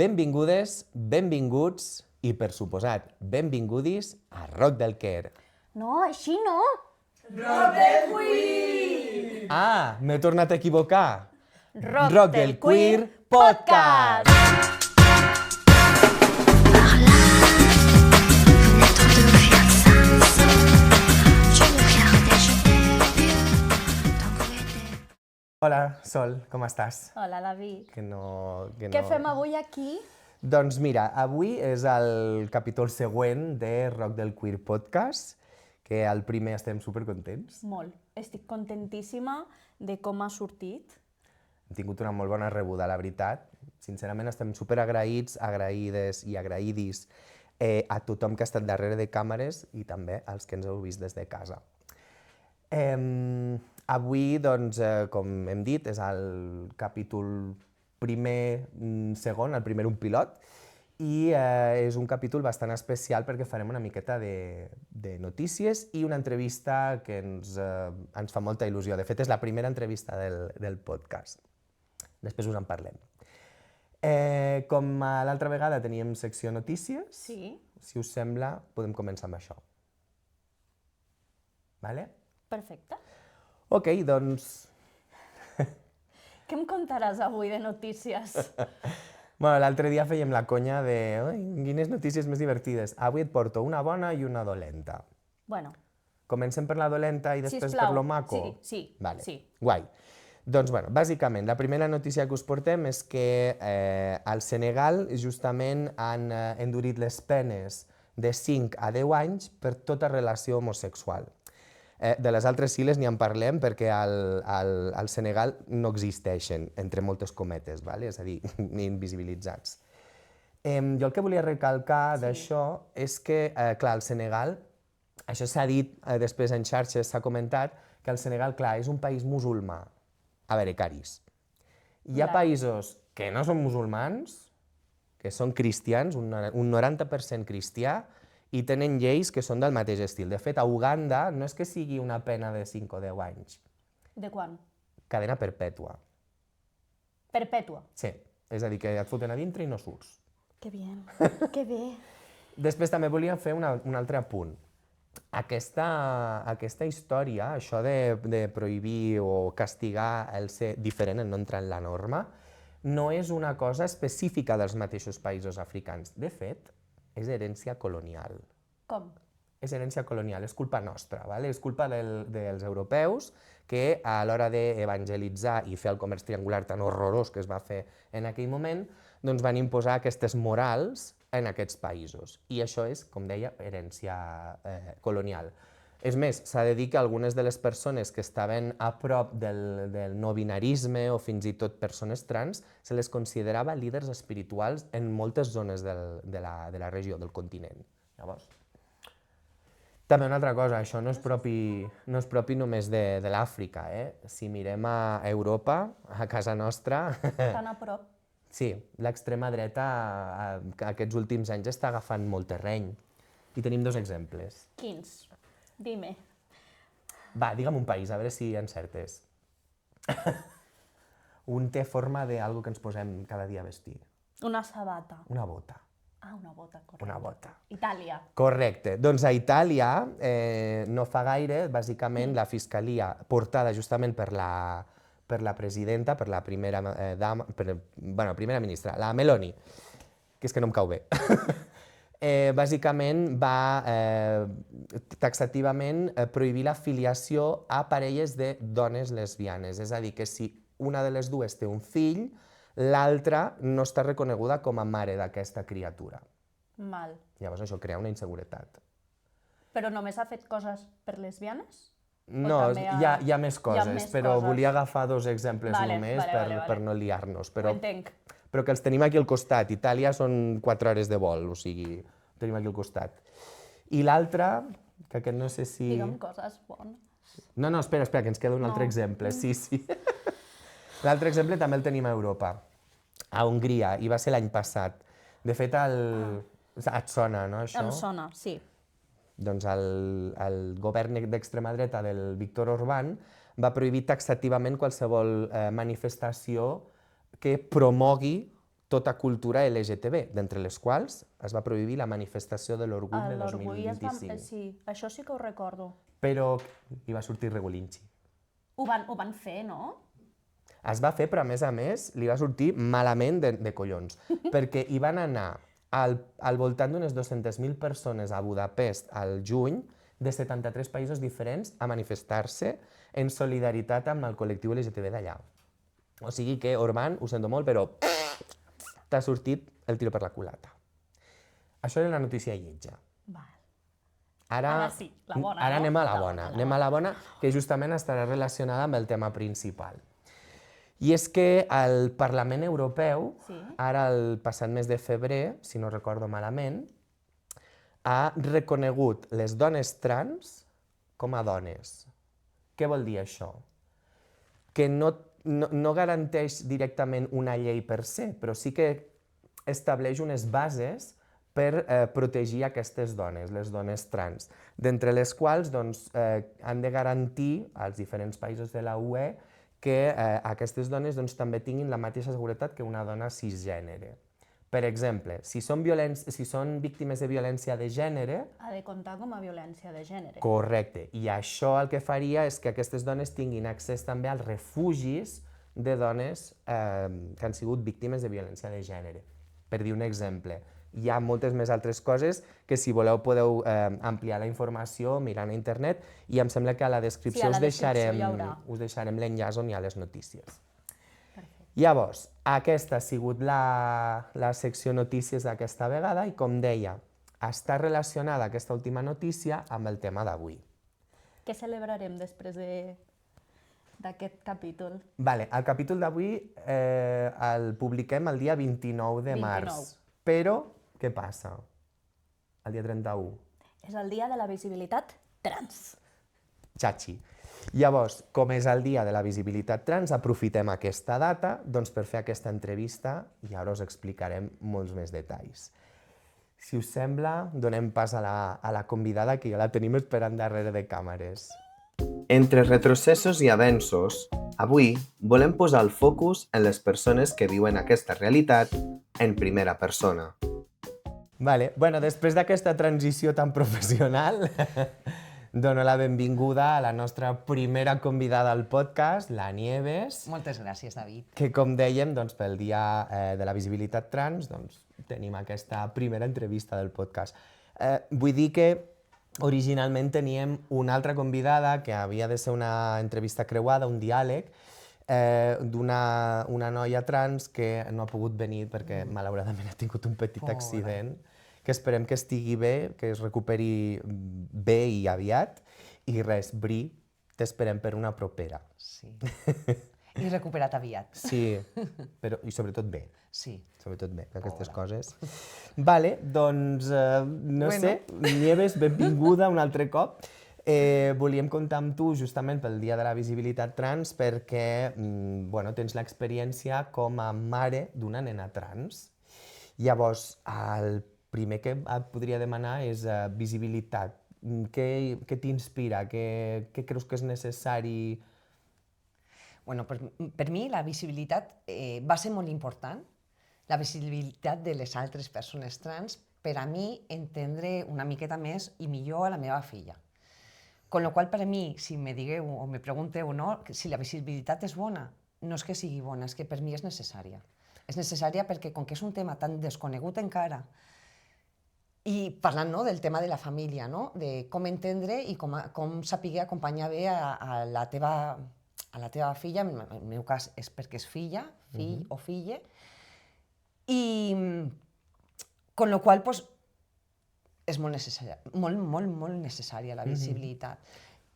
Benvingudes, benvinguts i, per suposat, benvingudis a Rock del Quer. No, així no. Rock del Queer! Ah, m'he tornat a equivocar. Rock del Queer Podcast! Hola, Sol, com estàs? Hola, David. Que no... Què fem avui aquí? Doncs mira, avui és el capítol següent de Rock del Queer Podcast, que al primer estem supercontents. Molt. Estic contentíssima de com ha sortit. Hem tingut una molt bona rebuda, la veritat. Sincerament estem superagraïts, agraïdes i agraïdis a tothom que ha estat darrere de càmeres i també als que ens heu vist des de casa. Avui, doncs, com hem dit, és el capítol segon, el primer un pilot, i és un capítol bastant especial perquè farem una miqueta de notícies i una entrevista que ens fa molta il·lusió. De fet, és la primera entrevista del podcast. Després us en parlem. Com l'altra vegada teníem secció notícies, Sí. si us sembla, podem començar amb això. Vale? Perfecte. Ok, doncs... Què em contaràs avui de notícies? Bueno, l'altre dia fèiem la conya de quines notícies més divertides. Avui et porto una bona i una dolenta. Bueno, Comencem per la dolenta i després per lo maco? Sí, Vale. sí. Guai. Doncs, bueno, bàsicament, la primera notícia que us portem és que al Senegal justament han endurit les penes de 5 a 10 anys per tota relació homosexual. De les altres sí en parlem perquè al Senegal no existeixen, entre moltes cometes, vale? És a dir, ni invisibilitzats. Jo el que volia recalcar d'això és que, clar, al Senegal, això s'ha dit després en xarxes, s'ha comentat, que el Senegal, clar, és un país musulmà. A veure, caris, hi ha països que no són musulmans, que són cristians, un 90% cristià, i tenen lleis que són del mateix estil. De fet, a Uganda no és que sigui una pena de 5 o 10 anys, De quan? cadena perpètua. Perpètua. Sí, és a dir, que et foten a dintre i no surts. Que bien, que bé. Després també volia fer un altre apunt. Aquesta història, això de prohibir o castigar el ser diferent, el no entrar en la norma, no és una cosa específica dels mateixos països africans. De fet, és herència colonial. Com? És herència colonial, és culpa nostra, ¿vale? És culpa dels europeus que a l'hora d'evangelitzar i fer el comerç triangular tan horrorós que es va fer en aquell moment, doncs van imposar aquestes morals en aquests països. I això és, com deia, herència colonial. És més, s'ha de dir que algunes de les persones que estaven a prop del no binarisme o fins i tot persones trans se les considerava líders espirituals en moltes zones de la regió, del continent. Llavors, també una altra cosa, això no és propi només de l'Àfrica. Si mirem a Europa, a casa nostra, Tan a prop. sí, l'extrema dreta aquests últims anys està agafant molt terreny. I tenim dos exemples. Quins? Dime. Va, digue'm un país, a veure si encertes. Un té forma d'algo que ens posem cada dia a vestir. Una sabata. Una bota. Ah, una bota, correcte. Una bota. Itàlia. Correcte. Doncs a Itàlia, no fa gaire, bàsicament, la Fiscalia, portada justament per la presidenta, per la primera dama, primera ministra, la Meloni, que és que no em cau bé, bàsicament va taxativament prohibir la filiació a parelles de dones lesbianes. És a dir, que si una de les dues té un fill, l'altra no està reconeguda com a mare d'aquesta criatura. Mal. Llavors això crea una inseguretat. Però només ha fet coses per lesbianes? No, també hi ha més coses, més però coses. volia agafar dos exemples només vale. per no liar-nos. Ho entenc. Però que els tenim aquí al costat. Itàlia són 4 hores de vol, o sigui, ho tenim aquí al costat. I l'altre, que aquest no sé si... Digue'm coses bones. No, espera, que ens queda un altre exemple. Sí. L'altre exemple també el tenim a Europa, a Hongria, i va ser l'any passat. De fet, et sona, no, això? Em sona, sí. Doncs el govern d'extrema dreta del Víctor Orbán va prohibir taxativament qualsevol manifestació que promogui tota cultura LGTB, d'entre les quals es va prohibir la manifestació de l'orgull de L'orgull 2025. Sí, això sí que ho recordo. Però hi va sortir Regulinchi. Ho van fer, no? Es va fer, però a més, li va sortir malament de collons, perquè hi van anar al voltant d'unes 200.000 persones a Budapest al juny, de 73 països diferents, a manifestar-se en solidaritat amb el col·lectiu LGTB d'allà. O sigui que, Orbán, ho sento molt, però t'ha sortit el tiro per la culata. Això era la notícia lletja. Val. Ara sí, la bona, Ara no? anem a la bona. Anem a la bona, que justament estarà relacionada amb el tema principal. I és que el Parlament Europeu, ara el passat mes de febrer, si no recordo malament, ha reconegut les dones trans com a dones. Què vol dir això? Que no garanteix directament una llei per se, però sí que estableix unes bases per protegir aquestes dones, les dones trans, d'entre les quals han de garantir als diferents països de la UE que aquestes dones també tinguin la mateixa seguretat que una dona cisgènere. Per exemple, si són víctimes de violència de gènere... Ha de comptar com a violència de gènere. Correcte. I això el que faria és que aquestes dones tinguin accés també als refugis de dones que han sigut víctimes de violència de gènere. Per dir un exemple. Hi ha moltes més altres coses que, si voleu, podeu ampliar la informació mirant a internet, i em sembla que a la descripció us deixarem l'enllaç on hi ha les notícies. Llavors, aquesta ha sigut la secció notícies d'aquesta vegada i, com deia, està relacionada aquesta última notícia amb el tema d'avui. Què celebrarem després d'aquest capítol? El capítol d'avui el publiquem el dia 29 de març. Però què passa el dia 31? És el dia de la visibilitat trans. Xachi. Llavors, com és el dia de la visibilitat trans, aprofitem aquesta data per fer aquesta entrevista i ara us explicarem molts més detalls. Si us sembla, donem pas a la convidada, que ja la tenim esperant darrere de càmeres. Entre retrocessos i avenços, avui volem posar el focus en les persones que viuen aquesta realitat en primera persona. Després d'aquesta transició tan professional, dono la benvinguda a la nostra primera convidada al podcast, la Nieves. Moltes gràcies, David. Que, com dèiem, pel dia de la visibilitat trans, tenim aquesta primera entrevista del podcast. Vull dir que originalment teníem una altra convidada que havia de ser una entrevista creuada, un diàleg, d'una noia trans que no ha pogut venir perquè malauradament ha tingut un petit accident, que esperem que estigui bé, que es recuperi bé i aviat, i res, Bri, t'esperem per una propera. Sí, i recuperat aviat. Sí, i sobretot bé. Sí. Sobretot bé, aquestes coses. No sé, Nieves, benvinguda un altre cop. Volíem comptar amb tu justament pel Dia de la Visibilitat Trans perquè tens l'experiència com a mare d'una nena trans. Llavors, el primer que et podria demanar és visibilitat. Què t'inspira? Què creus que és necessari? Per mi la visibilitat va ser molt important, la visibilitat de les altres persones trans, per a mi entendre una miqueta més i millor a la meva filla. Con lo qual, per a mi, si me digueu o me pregunteu si la visibilitat és bona, no és que sigui bona, és que per mi és necessària. És necessària perquè, com que és un tema tan desconegut encara, i parlant del tema de la família, de com entendre i com saber acompanyar bé a la teva filla, en el meu cas és perquè és filla, fill o filla, i con lo qual és molt necessària la visibilitat.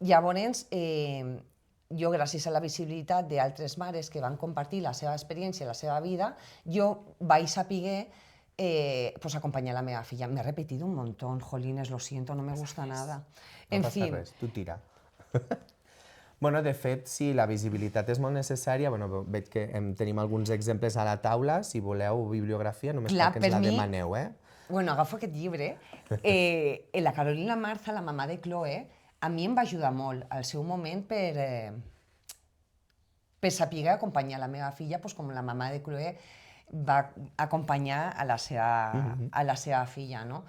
Llavors, jo, gràcies a la visibilitat d'altres mares que van compartir la seva experiència, la seva vida, jo vaig saber acompañar a la meva filla. Me he repetido un montón, jolines, lo siento, no me gusta nada. No passa res, tu tira. De fet, sí, la visibilitat és molt necessària. Veig que tenim alguns exemples a la taula. Si voleu bibliografia, només cal que ens la demaneu. Agafo aquest llibre. La Carolina Marza, la mamà de Chloe, a mi em va ajudar molt al seu moment per saber acompanyar la meva filla, com la mamà de Chloe va acompanyar a la seva filla, no?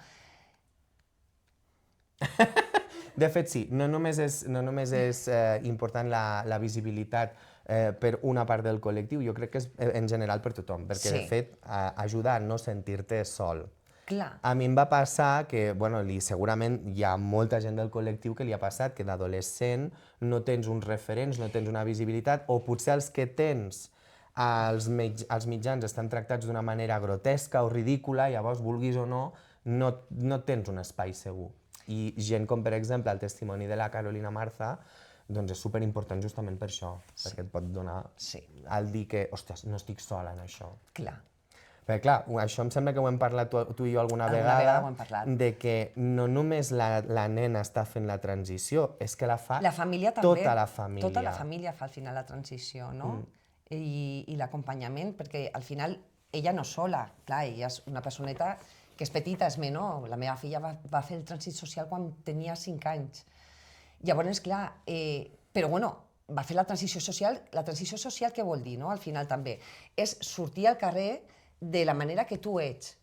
De fet, sí, no només és important la visibilitat per una part del col·lectiu, jo crec que és en general per tothom, perquè de fet ajuda a no sentir-te sol. Clar. A mi em va passar que, bueno, segurament hi ha molta gent del col·lectiu que li ha passat que d'adolescent no tens uns referents, no tens una visibilitat, o potser els que tens als mitjans estan tractats d'una manera grotesca o ridícula, llavors, vulguis o no, no tens un espai segur. I gent com, per exemple, el testimoni de la Carolina Marza, doncs és superimportant justament per això, perquè et pot donar al dir que, ostres, no estic sola en això. Clar. Perquè, clar, això em sembla que ho hem parlat tu i jo alguna vegada, de que no només la nena està fent la transició, és que la fa tota la família. Tota la família fa al final la transició, no? I l'acompanyament, perquè al final ella no sola, clar, ella és una personeta que és petita, és menor. La meva filla va fer el trànsit social quan tenia 5 anys. Llavors, clar, però bueno, va fer la transició social. La transició social què vol dir, no? Al final també és sortir al carrer de la manera que tu ets,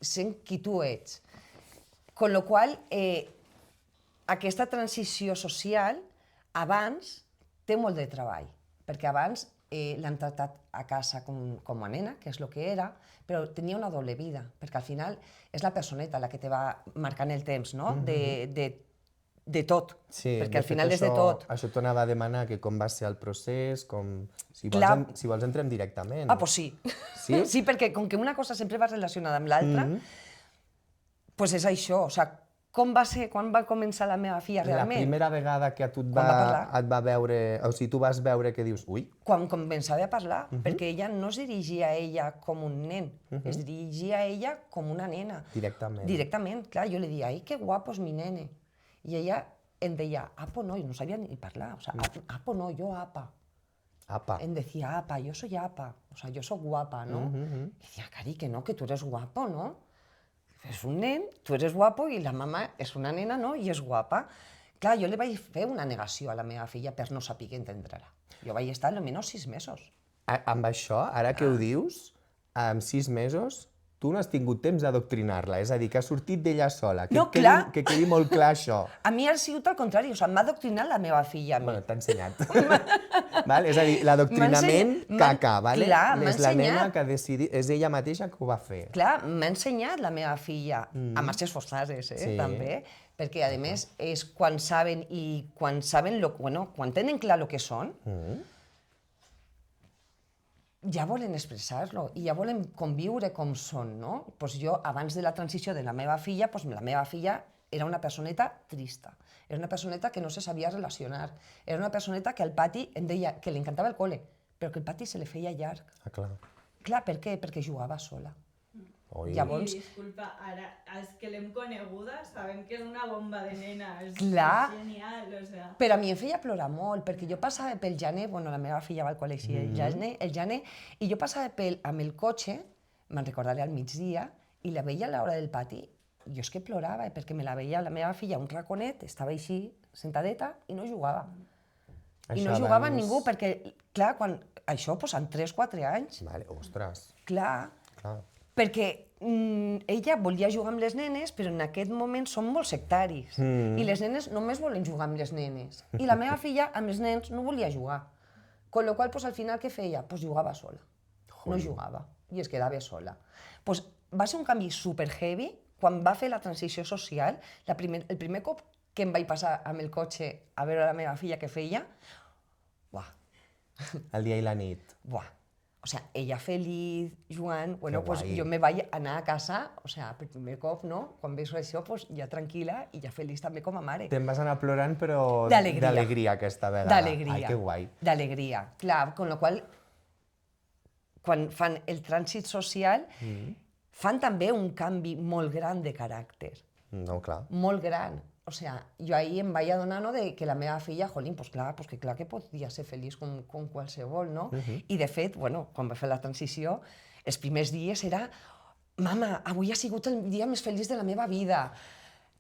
sent qui tu ets. Con lo qual, aquesta transició social abans té molt de treball, perquè abans l'han tractat a casa com a nena, que és el que era, però tenia una doble vida, perquè al final és la personeta la que te va marcant el temps, no? De tot, perquè al final és de tot. Això t'ho anava a demanar, que com va ser el procés, si vols entrem directament. Ah, doncs sí. Sí, perquè com que una cosa sempre va relacionada amb l'altra, doncs és això, o sigui, com va ser, quan va començar la meva filla realment? La primera vegada que et va veure, o sigui, tu vas veure que dius, ui... Quan començava a parlar, perquè ella no es dirigia a ella com un nen, es dirigia a ella com una nena. Directament. Directament, clar, jo li deia, ai, que guapo és mi nene. I ella em deia, apo no, i no sabia ni parlar, o sea, apo no, yo apa. Apa. Em decía, apa, yo soy apa, o sea, yo soy guapa, ¿no? Y decía, Cari, que no, que tú eres guapo, ¿no? És un nen, tu eres guapo i la mama és una nena, no? I és guapa. Clar, jo li vaig fer una negació a la meva filla per no saber entendre-la. Jo vaig estar almenys 6 mesos. Amb això, ara que ho dius, amb 6 mesos, tu no has tingut temps d'adoctrinar-la, és a dir, que ha sortit d'ella sola. No, clar. Que quedi molt clar això. A mi ha sigut al contrari, o sigui, m'ha adoctrinat la meva filla a mi. Bueno, t'ha ensenyat. És a dir, l'adoctrinament caca, vale? És la nena que ha decidit, és ella mateixa que ho va fer. Clar, m'ha ensenyat la meva filla, a marxes forçades, també, perquè, a més, és quan saben quan tenen clar el que són, ja volen expressar-lo i ja volen conviure com són, no? Doncs jo, abans de la transició de la meva filla, la meva filla era una personeta trista, era una personeta que no se sabia relacionar, era una personeta que al pati em deia que li encantava el col·le, però que el pati se li feia llarg. Ah, clar. Clar, per què? Perquè jugava sola. Llavors... Disculpa, ara, els que l'hem coneguda sabem que és una bomba de nena, és genial, o sea... Però a mi em feia plorar molt, perquè jo passava pel gener, bueno, la meva filla va al col·legi el gener, i jo passava amb el cotxe, me'n recordaré al migdia, i la veia a l'hora del pati, jo és que plorava, perquè me la veia la meva filla un raconet, estava així, sentadeta, i no jugava. I no jugava amb ningú, perquè, clar, això, amb 3-4 anys... Vale, ostres. Clar. Perquè ella volia jugar amb les nenes, però en aquest moment són molt sectaris. I les nenes només volen jugar amb les nenes. I la meva filla amb els nens no volia jugar. Con lo qual, al final, què feia? Jugava sola. No jugava. I es quedava sola. Va ser un canvi super heavy quan va fer la transició social. El primer cop que em vaig passar amb el cotxe a veure la meva filla què feia, buah. El dia i la nit. Buah. O sea, ella feliç, jugant, bueno, pues jo me vaig anar a casa, o sea, per primer cop, no? Quan veig això, pues ja tranquil·la i ja feliç també com a mare. Te'n vas anar plorant, però d'alegria aquesta vegada. D'alegria. Ai, que guai. D'alegria, clar, con lo qual, quan fan el trànsit social, fan també un canvi molt gran de caràcter. No, clar. Molt gran. O sea, jo ahir em vaig adonar que la meva filla, jolín, pues clar que podia ser feliç com qualsevol, no? I de fet, bueno, quan va fer la transició, els primers dies era mama, avui ha sigut el dia més feliç de la meva vida.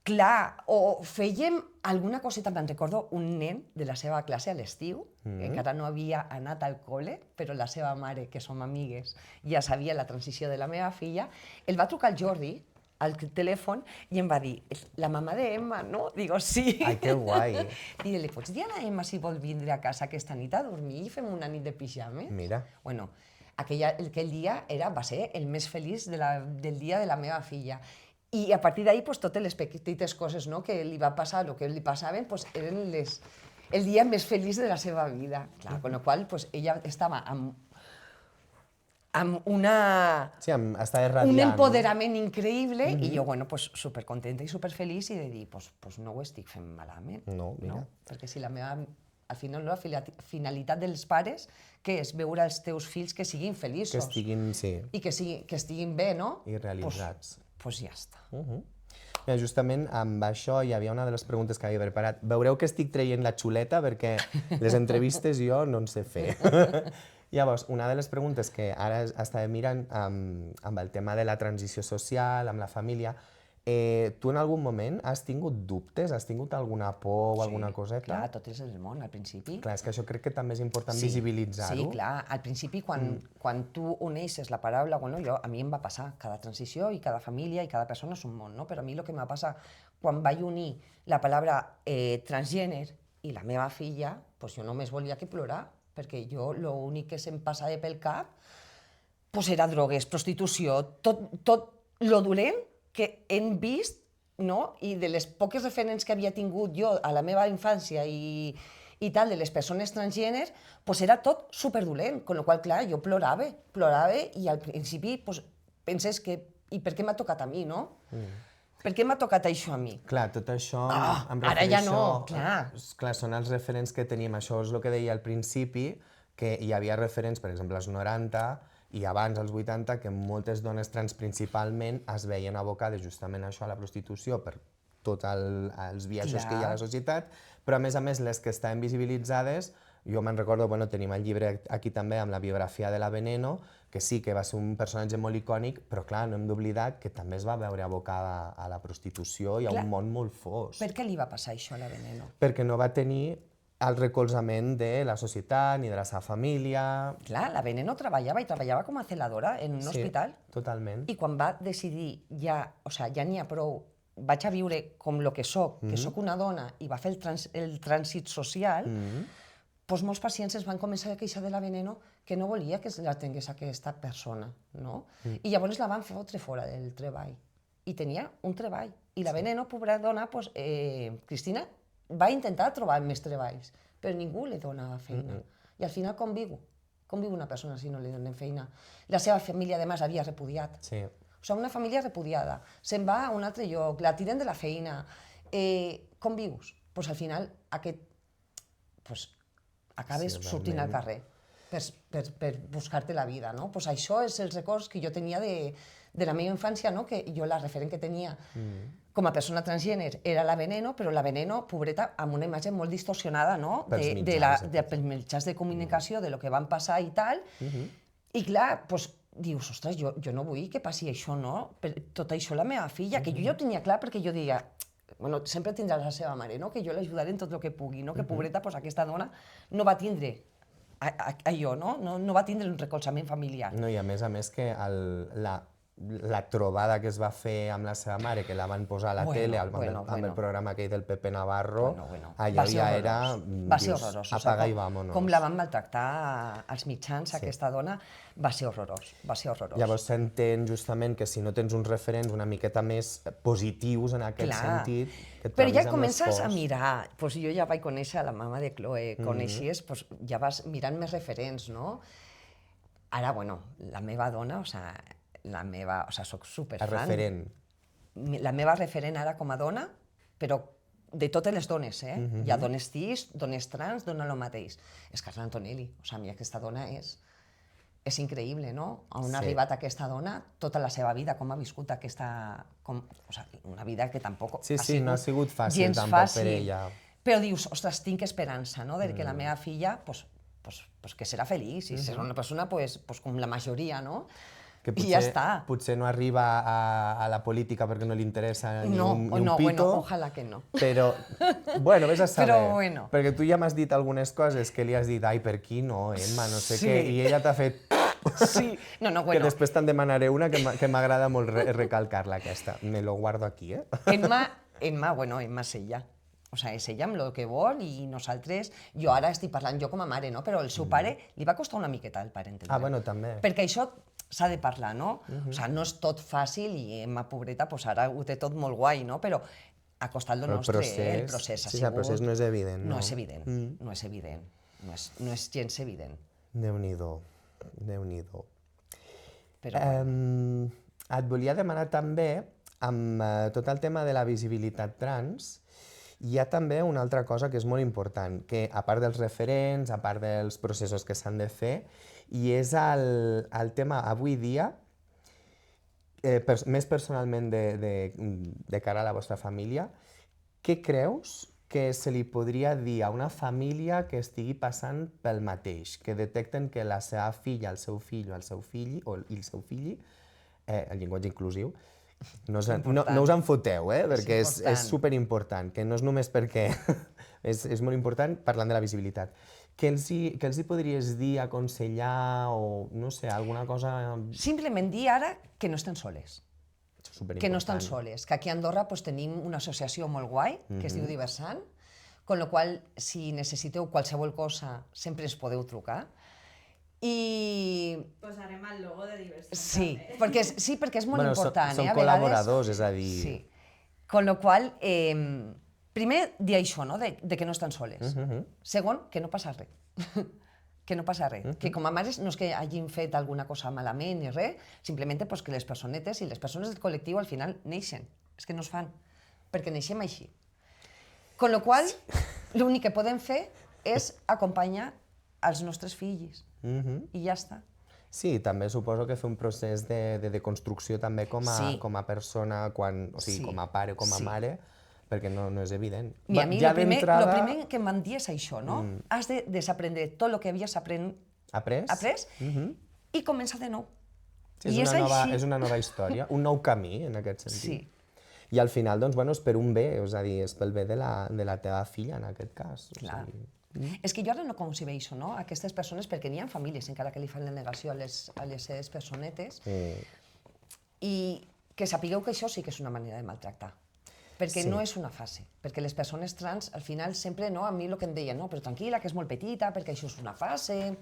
Clar, o fèiem alguna coseta me'n recordo un nen de la seva classe a l'estiu, que encara no havia anat al col·le, però la seva mare, que som amigues, ja sabia la transició de la meva filla, el va trucar al Jordi al telèfon i em va dir, la mamà d'Emma, no? Digo, sí. Ai, que guai. I li pots dir a la Emma si vol vindre a casa aquesta nit a dormir i fem una nit de pijames? Mira. Bueno, aquell dia va ser el més feliç del dia de la meva filla. I a partir d'ahir, pues, totes les petites coses, no, que li va passar, el que li passaven, pues, eren el dia més feliç de la seva vida. Clar, con lo qual, pues, ella estava amb Sí, està radiant. un empoderament increïble i jo, bueno, pues, supercontenta i superfeliç i de dir, pues no ho estic fent malament. No, mira. No? Perquè si la meva... Al final, la finalitat dels pares, que és veure els teus fills que siguin feliços. Que estiguin, sí. I que estiguin bé, no? I realitzats. Pues ja està. Mira, justament amb això hi havia una de les preguntes que havia preparat. Veureu que estic traient la xuleta perquè les entrevistes jo no en sé fer. Llavors, una de les preguntes que ara estava mirant amb el tema de la transició social, amb la família, tu en algun moment has tingut dubtes? Has tingut alguna por o alguna coseta? Clar, tot és el món, al principi. Clar, és que això crec que també és important visibilitzar-ho. Sí, clar. Al principi, quan tu uneixes la paraula, bueno, a mi em va passar, cada transició i cada família i cada persona és un món, no? Però a mi el que m'ha passat quan vaig unir la paraula transgènere i la meva filla, doncs jo només volia que plorar, perquè jo l'únic que se'm passava pel cap era drogues, prostitució, tot lo dolent que hem vist, no? I de les poques referents que havia tingut jo a la meva infància i tal, de les persones transgènere, era tot superdolent, amb la qual cosa, clar, jo plorava i al principi penses que i per què m'ha tocat a mi, no? Per què m'ha tocat això a mi? Clar, tot això em refereixo... Ara ja no, clar. Clar, són els referents que tenim. Això és el que deia al principi, que hi havia referents, per exemple, als 90 i abans, als 80, que moltes dones trans principalment es veien abocades justament a això, a la prostitució, per tots els biaixos que hi ha a la societat, però a més, les que estaven visibilitzades, jo me'n recordo, tenim el llibre aquí també amb la biografia de la Veneno, que sí que va ser un personatge molt icònic, però clar, no hem d'oblidar que també es va veure abocada a la prostitució i a un món molt fosc. Per què li va passar això a la Veneno? Perquè no va tenir el recolzament de la societat ni de la seva família. Clar, la Veneno treballava com a celadora en un hospital. Sí, totalment. I quan va decidir ja n'hi ha prou, vaig a viure com el que soc, que soc una dona, i va fer el trànsit social, doncs molts pacients es van començar a queixar de la Veneno que no volia que la tingués aquesta persona, no? I llavors la van fotre fora del treball. I tenia un treball. I la Veneno, pobra dona, Cristina, va intentar trobar més treballs, però ningú li donava feina. I al final com viu una persona si no li donen feina? La seva família, a més, havia repudiat. Sí. O sigui, una família repudiada. Se'n va a un altre lloc, la tiren de la feina. Com vius? Doncs al final acabes sortint al carrer per buscar-te la vida, no? Doncs això és els records que jo tenia de la meva infància, no? Que jo la referent que tenia com a persona transgènere era la Veneno, però la Veneno, pobreta, amb una imatge molt distorsionada, no? Pels mitjans de comunicació, de lo que van passar i tal. I clar, doncs dius, ostres, jo no vull que passi això, no? Tot això la meva filla, que jo ja ho tenia clar perquè jo deia, bueno, sempre tindrà la seva mare, no? Que jo l'ajudaré en tot el que pugui, no? Que pobreta, doncs aquesta dona no va tindre allò, no? No va tindre un recolzament familiar. No, i a més que la trobada que es va fer amb la seva mare, que la van posar a la tele amb el programa aquell del Pepe Navarro, allò ja era... Va ser horrorós. Apaga i vámonos. Com la van maltractar als mitjans, aquesta dona, va ser horrorós. Llavors s'entén justament que si no tens uns referents una miqueta més positius en aquest sentit, que et trobis amb les Però ja comences a mirar, jo ja vaig conèixer la mama de Chloe, coneixies, ja vas mirant més referents, no? Ara, bueno, la meva dona, soc superfan. El referent. La meva referent ara com a dona, però de totes les dones, Hi ha dones cis, dones trans, dona el mateix. És Carla Antonelli, a mi aquesta dona és increïble, no? On ha arribat aquesta dona, tota la seva vida, com ha viscut aquesta... Una vida que tampoc ha sigut no ha sigut fàcil tampoc per ella. Però dius, ostres, tinc esperança, no? De que la meva filla, que serà feliç i serà una persona com la majoria, no? que I ja està. potser no arriba a la política perquè no li interessa ni No, un no, pito. bueno, ojalá que no. Però, bueno, vés a saber. Però bueno. Perquè tu ja m'has dit algunes coses que li has dit, ai, per aquí no, Emma, no sé Sí. què, i ella t'ha fet... Sí, no, Que bueno, després te'n demanaré una que m'agrada molt recalcar-la, aquesta. Me lo guardo aquí, Emma, bueno, Emma és ella. O sea, és ella amb el que vol i nosaltres... Jo ara estic parlant jo com a mare, no? Però el seu pare li va costar una miqueta el pare entendre. Ah, bueno, també. Perquè això s'ha de parlar, no? O sea, no és tot fàcil i Emma, pobreta, pues ara ho té tot molt guai, no? Però ha costat lo Però nostre, el procés ha sí, sigut... el procés no és evident, no? No és evident, no és evident. No és gens evident. Déu-n'hi-do, Déu-n'hi-do. Però Et volia demanar també, amb tot el tema de la visibilitat trans, hi ha també una altra cosa que és molt important, que a part dels referents, a part dels processos que s'han de fer, i és el tema avui dia, més personalment de cara a la vostra família, què creus que se li podria dir a una família que estigui passant pel mateix, que detecten que la seva filla, el seu fill o el seu fill, el llenguatge inclusiu, no us en foteu, perquè és superimportant, que no és només perquè és molt important parlant de la visibilitat. Què els hi podries dir, aconsellar o, no sé, alguna cosa... simplement dir ara que no estan soles. Que no estan soles, que aquí a Andorra pues, tenim una associació molt guai, que es diu Diversant, con lo qual, si necessiteu qualsevol cosa, sempre ens podeu trucar. I... Posarem el logo de Diversant. Sí, perquè és molt important. Són A col·laboradors, és a dir... Sí. Con lo qual, primer, dir això, no? de que no estan soles. Segon, que no passa res. Que no passa res. Que com a mares no és que hagin fet alguna cosa malament ni res, simplement pues, que les personetes i les persones del col·lectiu al final neixen. És que no es fan, perquè neixem així. Con lo qual, l'únic que podem fer és acompanyar els nostres fills. I ja està. Sí, també suposo que fer un procés de construcció també com a persona, o sigui, com a pare, com a mare, perquè no és evident. Mira, a mi el primer que em van dir és això, no? Has de desaprendre tot el que havies après i començar de nou. Sí, és una nova història, un nou camí, en aquest sentit. Sí. I al final, doncs, bueno, és per un bé, és a dir, és pel bé de la teva filla, en aquest cas. Clar. És que jo ara no concebeixo, no?, aquestes persones, perquè n'hi ha famílies encara que li fan la negació a les seves personetes, i que sapigueu que això sí que és una manera de maltractar. Perquè no és una fase, perquè les persones trans, al final, sempre, no, a mi el que em deien, no, però tranquil·la, que és molt petita, perquè això és una fase...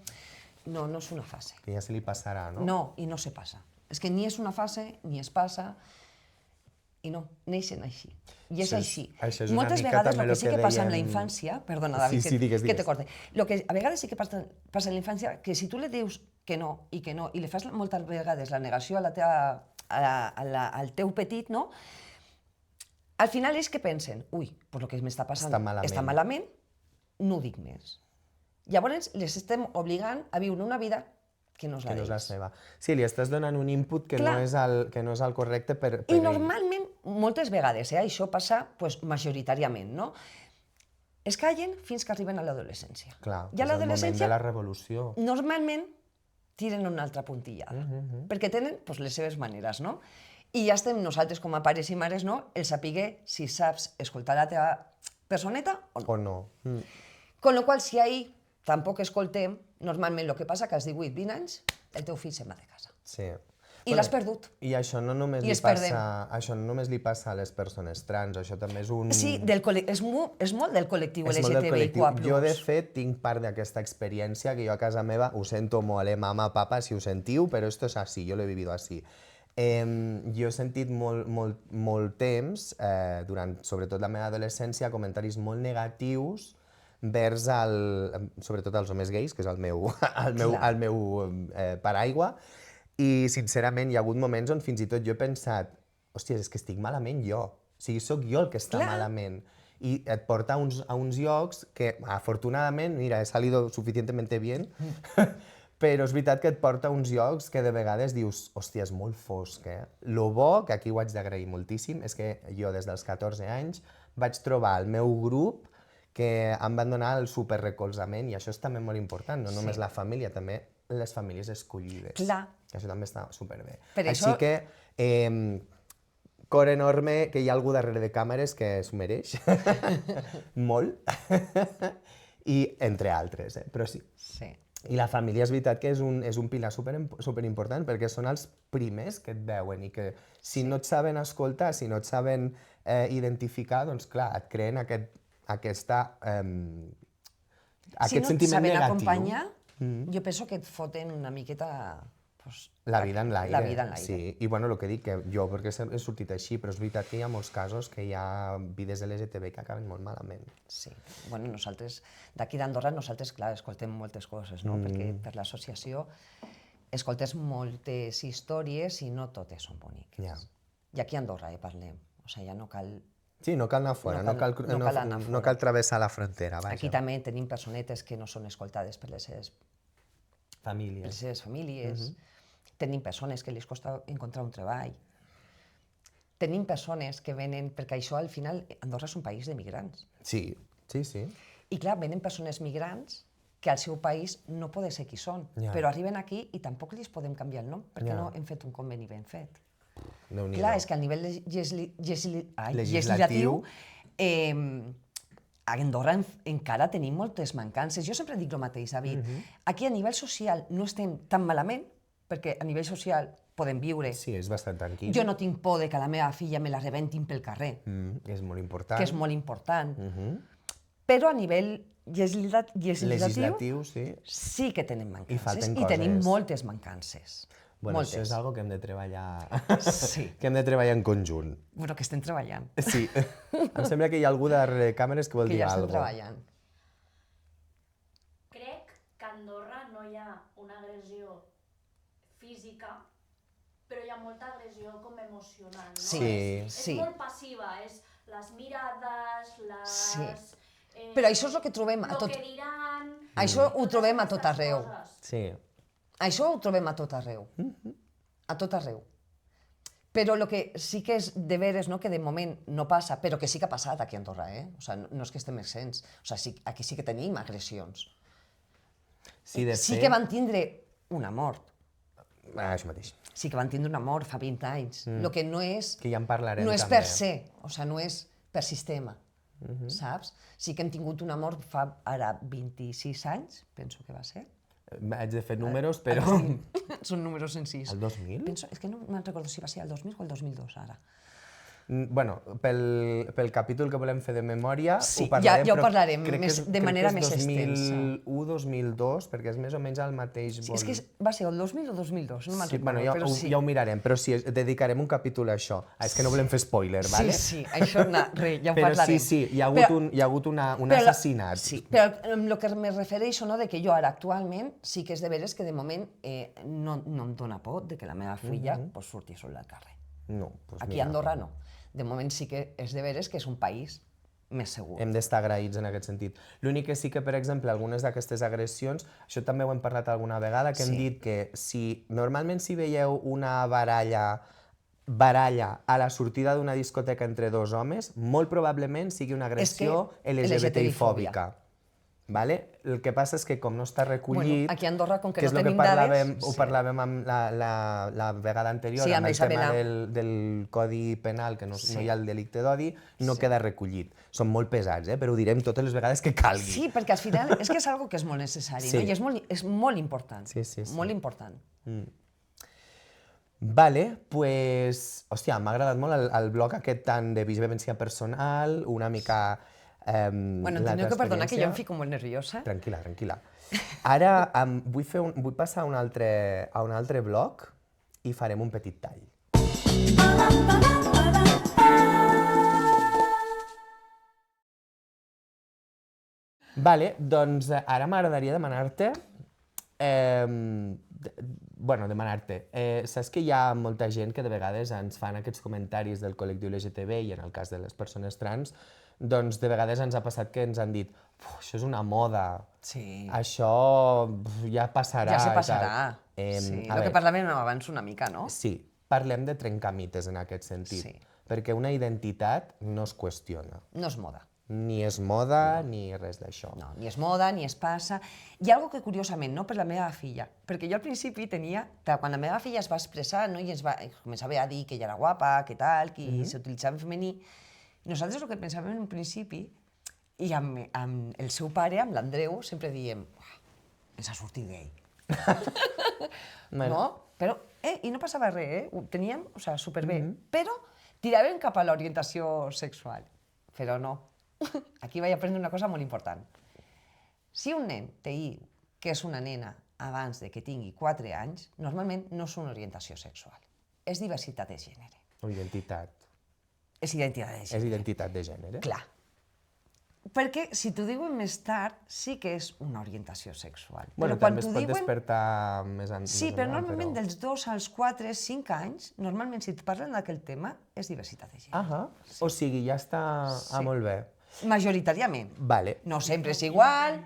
No, no és una fase. Que ja se li passarà, no? No, i no se passa. És que ni és una fase, ni es passa, i no, neixen així. I és així. Moltes vegades el que sí que passa en la infància, perdona, David, que te corte, el que a vegades sí que passa en la infància, que si tu li dius que no, i li fas moltes vegades la negació al teu petit, no? Al final és que pensen, ui, pues el que m'està passant està malament, no ho dic més. Llavors les estem obligant a viure una vida que no és la d'ells. Sí, li estàs donant un input que no és el correcte per ell. I normalment, moltes vegades, això passa majoritàriament, no? Es callen fins que arriben a l'adolescència. Clar, és el moment de la revolució. Normalment tiren una altra puntillada, perquè tenen les seves maneres, no? I ja estem nosaltres com a pares i mares, no?, el saber si saps escoltar la teva personeta o no. Con lo qual, si ahir tampoc escoltem, normalment el que passa que als 18-20 anys el teu fill se'n va de casa. Sí. I l'has perdut. I això no només li passa a les persones trans, això també és un... Sí, és molt del col·lectiu LGTBIQ+. Jo, de fet, tinc part d'aquesta experiència que jo a casa meva, ho sento molt, mama, papa, si ho sentiu, però esto es así, yo lo he vivido así. Jo he sentit molt temps, durant sobretot la meva adolescència, comentaris molt negatius vers sobretot els homes gais, que és el meu paraigua, i sincerament hi ha hagut moments on fins i tot jo he pensat, hòstia, és que estic malament jo, o sigui, sóc jo el que està malament, i et porta a uns llocs que, afortunadament, mira, he salido suficientemente bien, però és veritat que et porta a uns llocs que de vegades dius, hòstia, és molt fosc, Lo bo, que aquí ho haig d'agrair moltíssim, és que jo des dels 14 anys vaig trobar el meu grup que em van donar el superrecolzament, i això és també molt important, no només la família, també les famílies escollides. Clar. Que això també està superbé. Per Així això- que, cor enorme, que hi ha algú darrere de càmeres que s'ho mereix. Molt. I entre altres, però sí. Sí. I la família és veritat que és un pilar superimportant perquè són els primers que et veuen i que si no et saben escoltar, si no et saben identificar, doncs clar, et creen aquest sentiment saben negatiu. acompanyar, jo penso que et foten una miqueta... Pues, La vida en l'aire. La vida en l'aire. Sí, i bueno, el que dic, que jo perquè he sortit així, però és veritat que hi ha molts casos que hi ha vides LGTB que acaben molt malament. Sí. Bueno, nosaltres, d'aquí d'Andorra, nosaltres, clar, escoltem moltes coses, no? Perquè per l'associació escoltes moltes històries i no totes són boniques. Ja. I aquí a Andorra, parlem. O sigui, ja no cal... Sí, no cal anar fora, No cal anar no fora. cal travessar la frontera, vaja. Aquí també tenim personetes que no són escoltades per les seves famílies. Tenim persones que els costa encontrar un treball. Tenim persones que venen, perquè això al final, Andorra és un país de migrants. Sí, sí, sí. I clar, venen persones migrants que al seu país no poden ser qui són, Ja. però arriben aquí i tampoc els podem canviar el nom, perquè Ja. no hem fet un conveni ben fet. Déu-n'hi-do. Clar, és que a nivell legislatiu a Andorra encara tenim moltes mancances. Jo sempre dic el mateix, David. Aquí a nivell social no estem tan malament, perquè a nivell social podem viure. Sí, és bastant tranquil. Jo no tinc por de que la meva filla me la rebentin pel carrer, És molt important. que és molt important. Però a nivell legislatiu sí. sí que tenim mancances. falten I tenim coses. moltes mancances. Bueno, moltes. això és algo que hem de treballar... Sí. que hem de treballar en conjunt. Bueno, que estem treballant. Sí. Em sembla que hi ha algú darrere de càmeres que vol Que dir ja estem alguna cosa. treballant. Crec que a Andorra no hi ha una agressió física, però hi ha molta agressió com emocional, no? Sí, És sí. molt passiva, és les mirades, les... Sí. Però això és el que trobem a Lo tot... que diran... Això ho totes trobem a tot aquestes arreu. coses. Sí. Això ho trobem a tot arreu. A tot arreu. Però el que sí que és de veres, no, que de moment no passa, però que sí que ha passat aquí a Andorra, O sigui, no és que estem exents. O sigui, sí, aquí sí que tenim agressions. Sí, de Sí fet... que van tindre una mort. Això mateix. Sí que van tindre una mort fa 20 anys. El que no és... Que ja en parlarem no és també. per se, o sigui, no és per sistema, saps? Sí que hem tingut una mort fa ara 26 anys, penso que va ser. Haig de fer números, però... Són números senzills. El 2000? Penso, és que no me'n recordo si va ser el 2000 o el 2002 ara. Bueno, pel capítol que volem fer de memòria Sí, ho parlarem, ja ho però parlarem crec que més- és- de crec manera que és més extensa. 2001-2002, perquè és més o menys el mateix... Sí, és que va ser el 2000 o 2002, no me'n Sí, recordo, bueno, ja, però sí. ja ho mirarem, però sí, dedicarem un capítol a això. És que no volem fer spoiler, vale? Sí, això, ja ho Però parlarem. sí, hi ha hagut, un assassinat. Sí, però amb el que me refereixo, no, de que jo ara actualment sí que és de veres que de moment no em dóna por de que la meva filla pues, surti sola al carrer. No, doncs Aquí mira, a Andorra no. De moment sí que és de veres que és un país més segur. hem d'estar agraïts en aquest sentit. L'únic que sí que, per exemple, algunes d'aquestes agressions, això també ho hem parlat alguna vegada, que hem dit que normalment si veieu una baralla a la sortida d'una discoteca entre dos homes, molt probablement sigui una agressió LGBTI-fòbica. Vale? El que passa és que com no està recollit, Bueno, aquí a Andorra, com que és no el tenim parlàvem, dades, ho sí. parlàvem amb la vegada anterior, Sí, amb amb el tema Isabela. del Codi Penal, que no Sí. hi ha el delicte d'odi, no queda recollit. Són molt pesats, però ho direm totes les vegades que calgui. Sí, perquè al final és que és algo que és molt necessari, Sí. no? I és molt important. Sí, sí, sí. Molt important. Vale, pues, hòstia, m'ha agradat molt el bloc aquest tant de vivència personal, una mica... Bueno, la teniu que perdonar que jo em experiència. fico molt nerviosa. Tranquil·la, tranquil·la. Ara vull passar a un altre bloc i farem un petit tall. Vale, doncs ara m'agradaria demanar-te... saps que hi ha molta gent que de vegades ens fan aquests comentaris del col·lectiu LGTB i en el cas de les persones trans, doncs de vegades ens ha passat que ens han dit això és una moda, Sí. això ja passarà. Ja se i tal." passarà. Sí, a el que veure, parlàvem abans una mica, no? sí, parlem de trencar mites en aquest sentit, Sí. perquè una identitat no es qüestiona. No és moda. Ni és moda, ni res d'això. No, ni és moda, ni es passa. Hi ha algo que, curiosament, no, per la meva filla, perquè jo al principi tenia... Quan la meva filla es va expressar, no, i començava a dir que ella era guapa, que tal, que s'utilitzava en femení, nosaltres el que pensàvem en un principi, i amb el seu pare, amb l'Andreu, sempre diem, ens ha sortit gay. No? Però, i no passava res, ho teníem, o sigui, superbé. Però tiràvem cap a l'orientació sexual. Però no. Aquí vaig aprendre una cosa molt important. Si un nen te diu que és una nena abans de que tingui 4 anys, normalment no és una orientació sexual. És diversitat de gènere. O identitat. És identitat de És gènere. identitat de gènere. Clar. Perquè si t'ho diuen més tard, sí que és una orientació sexual. Bueno, Però quan també es t'ho pot diuen- despertar més endavant. Sí, però normalment dels 2 als 4, 5 anys, normalment si et parlen d'aquell tema, és diversitat de gènere. Ahà. O sigui, ja està molt bé. Majoritàriament. Vale. No sempre és igual.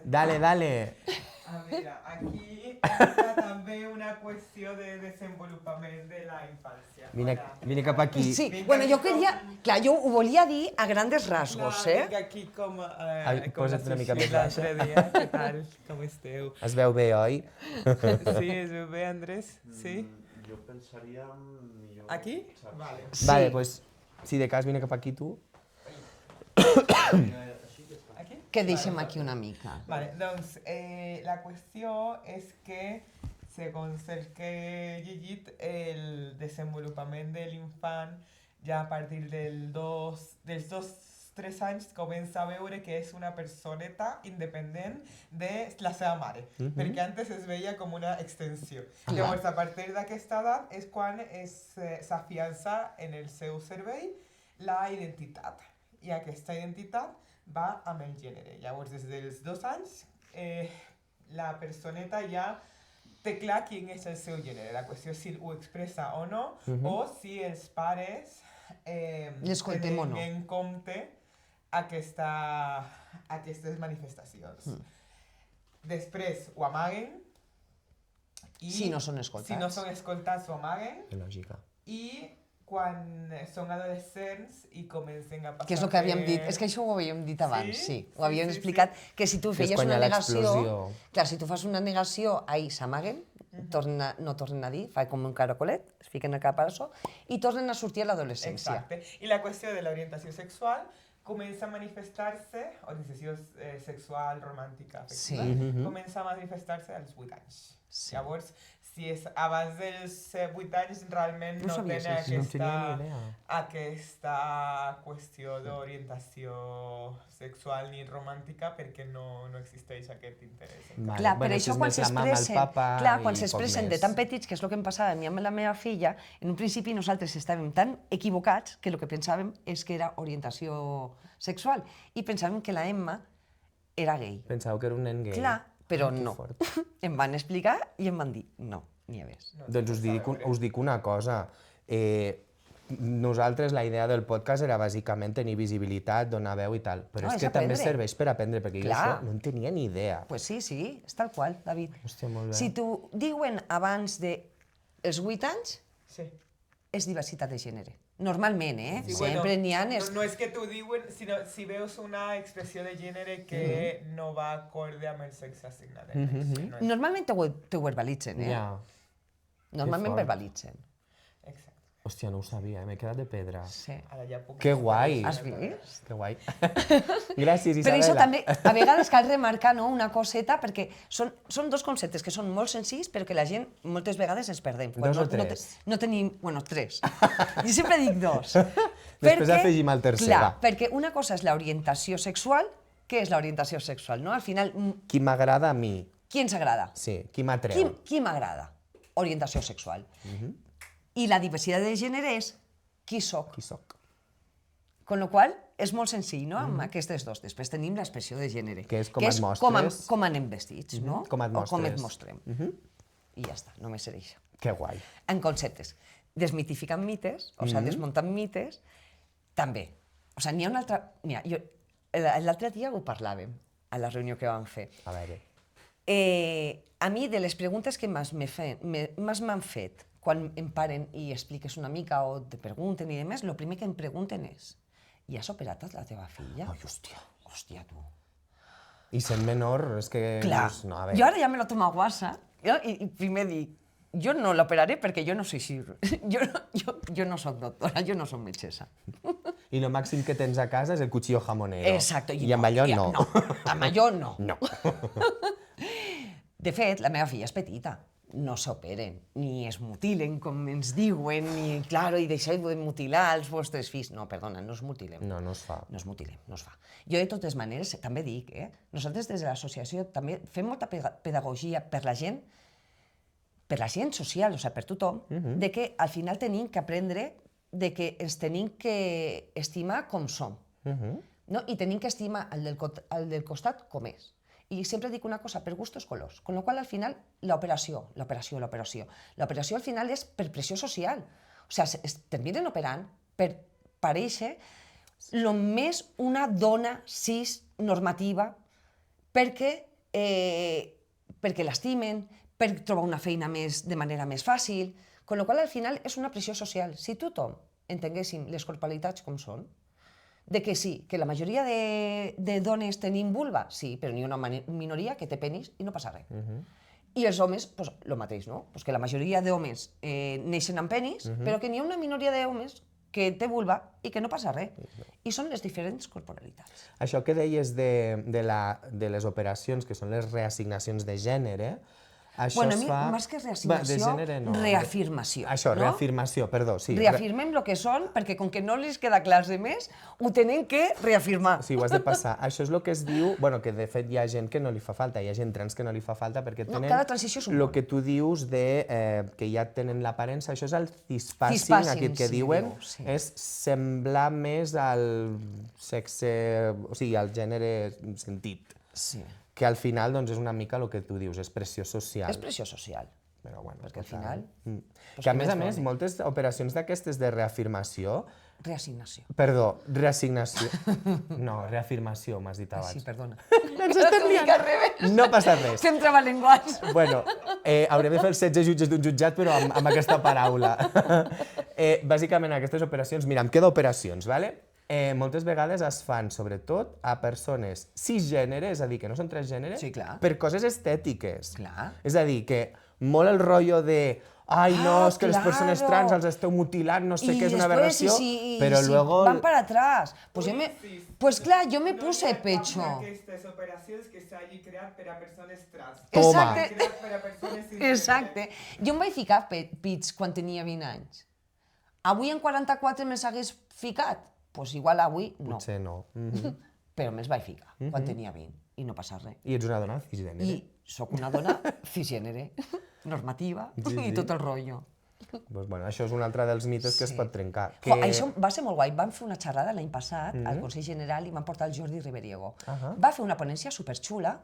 Dale, dale. A veure, aquí entra també una qüestió de desenvolupament de la infància. Vine cap aquí. Sí, bueno, jo queria... Clar, jo ho volia dir a grandes rasgos, Vinc aquí com posa't una mica més baixa. l'altre dia. Què tal? Com esteu? Es veu bé, oi? Sí, es veu bé, Andrés? Sí? Jo pensaria millor... Aquí? saps? Vale. Sí. Vale, pues, si de cas vine cap aquí tu. Aquí? Que deixem aquí una mica. Vale, doncs la qüestió és que, segons el que he llegit, el desenvolupament de l'infant ja a partir dels 2-3 anys comença a veure que és una personeta independent de la seva mare, perquè antes es veia com una extensió. Llavors, a partir d'aquesta edat és quan s'afiança en el seu cervell la identitat. I aquesta identitat va amb el gènere. Llavors, des dels 2 anys, la personeta ja té clar quin és el seu gènere. La qüestió és si ho expressa o no, o si els pares L'escoltem o no. tenen en compte aquestes manifestacions. Després ho amaguen. I Si no són escoltats. Si no són escoltats, ho amaguen. Que lògica. I quan són adolescents i comencen a passar... Que és el que havíem dit. És que això ho havíem dit abans, sí. Ho havíem Sí, sí, explicat, que si tu Que és feies quan hi una ha negació... l'explosió. Clar, si tu fas una negació, ahí s'amaguen, no tornen a dir, fa com un caracolet, es fiquen a cap a això, i tornen a sortir a l'adolescència. Exacte. I la qüestió de l'orientació sexual comença a manifestar-se, orientació sexual romàntica afectiva, Sí. comença a manifestar-se als 8 anys. Sí. Llavors, si és abans dels 8 anys, realment No no sabies tenen això. No tenia ni idea. aquesta qüestió d'orientació sexual ni romàntica perquè no existeix aquest interès. Vale. Clar, Bueno, per si això és quan més la mama, el s'expressen, papa clar, i quan poc s'expressen de més. tan petits, que és el que em passava a mi amb la meva filla, en un principi nosaltres estàvem tan equivocats que el que pensàvem és que era orientació sexual i pensàvem que la Emma era gay. Penseu que era un nen gay. Clar, però Que no. fort. Em van explicar i em van dir, no, n'hi ha més. Doncs us dic una cosa. Nosaltres la idea del podcast era bàsicament tenir visibilitat, donar veu i tal, però No, és és que també aprendre. serveix per aprendre, perquè jo Clar. això no en tenia ni idea. Pues sí, és tal qual, David. Hòstia, molt bé. Si t'ho diuen abans dels 8 anys, Sí. és diversitat de gènere. Normalment, Sí, Sempre bueno, n'hi ha... no és que t'ho diuen, sinó si veus una expressió de gènere que no va acorde amb el sexe assignat. No és- Normalment t'ho verbalitzen, Ja. Normalment fort. verbalitzen. Exacte. Hòstia, no ho sabia, m'he quedat de pedra. Sí. Ara ja puc... Que guai. Has vist? Que guai. Gràcies, Però Isabela. això també, a vegades cal remarcar una coseta, perquè són 2 conceptes que són molt senzills, però que la gent moltes vegades ens perdem. Quan 2 o no 3? No tenim... Bueno, 3. Jo sempre dic 2. Després afegim el tercer, Clar, va. perquè una cosa és l'orientació sexual. Què és l'orientació sexual? No? Al final, Qui m'agrada a mi. qui ens agrada? Sí, qui m'atreu. Qui m'agrada? Orientació sexual. I la diversitat de gènere és qui sóc. Qui sóc. Con lo qual, és molt senzill, no?, amb aquestes 2. Després tenim l'expressió de gènere. Que és com et mostres. Com anem vestits, no? Com et O com et mostres. mostrem. I ja està, només serà això. Que guai. En conceptes. Desmitificant mites, o sigui, desmuntant mites, també. O sigui, n'hi ha una altra... Mira, l'altre dia ho parlàvem, a la reunió que vam fer. A veure. A mi, de les preguntes que més m'han fet quan em paren i expliques una mica o te pregunten i demés, el primer que em pregunten és I has operat la teva filla? Ai, hòstia. Hòstia, tu. I sent menor, és que... Clar, dius, no, a veure. jo ara ja me lo tomo a guasa, i primer dic, jo no l'operaré perquè jo no soy jo no soc doctora, jo no soc metgessa. I el màxim que tens a casa és el cuchillo jamonero. Exacte. I amb allò no. Amb allò no. No. De fet, la meva filla és petita. No s'operen, ni es mutilen, com ens diuen, ni, claro, i deixeu de mutilar els vostres fills. No, perdona, no es mutilem. No, no es fa. No es mutilem, no es fa. Jo, de totes maneres, també dic, nosaltres des de l'associació també fem molta pedagogia per la gent social, o sigui, per tothom, de que al final tenim que aprendre de que ens tenim que estimar com som. No? I tenim que estimar el del costat com és. I sempre dic una cosa, per gustos colors. Con lo qual, al final, l'operació al final és per pressió social. O sigui, terminen operant per parèixer el més una dona cis normativa perquè l'estimen, per trobar una feina de manera més fàcil. Con lo qual, al final, és una pressió social. Si tothom entenguéssim les corporalitats com són, de que sí, que la majoria de dones tenim vulva, sí, però n'hi ha una minoria que té penis i no passa res. I els homes, doncs, el mateix, no? Pues que la majoria d'homes neixen amb penis, però que n'hi ha una minoria d'homes que té vulva i que no passa res. I són les diferents corporalitats. Això que deies de les operacions, que són les reassignacions de gènere, això Bueno, a es mi, fa... més que reassignació, reafirmació. Això, no? reafirmació, perdó, sí. Reafirmem el que són, perquè com que no els queda clar de més, ho tenen que reafirmar. Sí, ho has de passar. Això és el que es diu... Bueno, que de fet hi ha gent que no li fa falta, hi ha gent trans que no li fa falta perquè tenen... cada transició és un el món. que tu dius de que ja tenen l'aparença, això és el cispassing, Cispassing, aquest que sí, diuen, diu, sí. és semblar més al sexe... O sigui, al gènere sentit. Sí. Que al final doncs, és una mica el que tu dius, és pressió social. És pressió social. Però, bueno, Perquè al total. final... Que a més, moltes operacions d'aquestes de reafirmació... Reassignació. Perdó, reassignació... No, reafirmació, m'has dit abans. Sí, perdona. Ens estem liant. No passa res. Fem trabalenguats. Bueno, haurem de fer els 16 jutges d'un jutjat, però amb aquesta paraula. Bàsicament, aquestes operacions... Mira, em queda operacions, ¿vale? Moltes vegades es fan, sobretot, a persones cisgènere, és a dir, que no són transgènere, Sí, clar. per coses estètiques. Clar. És a dir, que molt el rotllo de ai, no, és que les claro. persones trans els esteu mutilant, no sé què, és una después, aberració, però luego... van para atrás. Pues clar, jo me No puse hi ha cap pecho. d'aquestes operacions que s'hagi creat per a persones trans. Toma. S'hagi creat per a persones cisgènere. Exacte. Jo em vaig ficar pits quan tenia 20 anys. Avui en 44 me s'hagués ficat? Pues igual avui no. Potser no. Però me'ls vaig ficar quan tenia 20 i no passa res. I ets una dona cisgènere. I sóc una dona cisgènere, normativa i tot el rotllo. Doncs, bueno, això és un altre dels mites que es pot trencar. Que... Això va ser molt guai. Vam fer una xerrada l'any passat al Consell General i van portar el Jordi Riberiego. Va fer una ponència superxula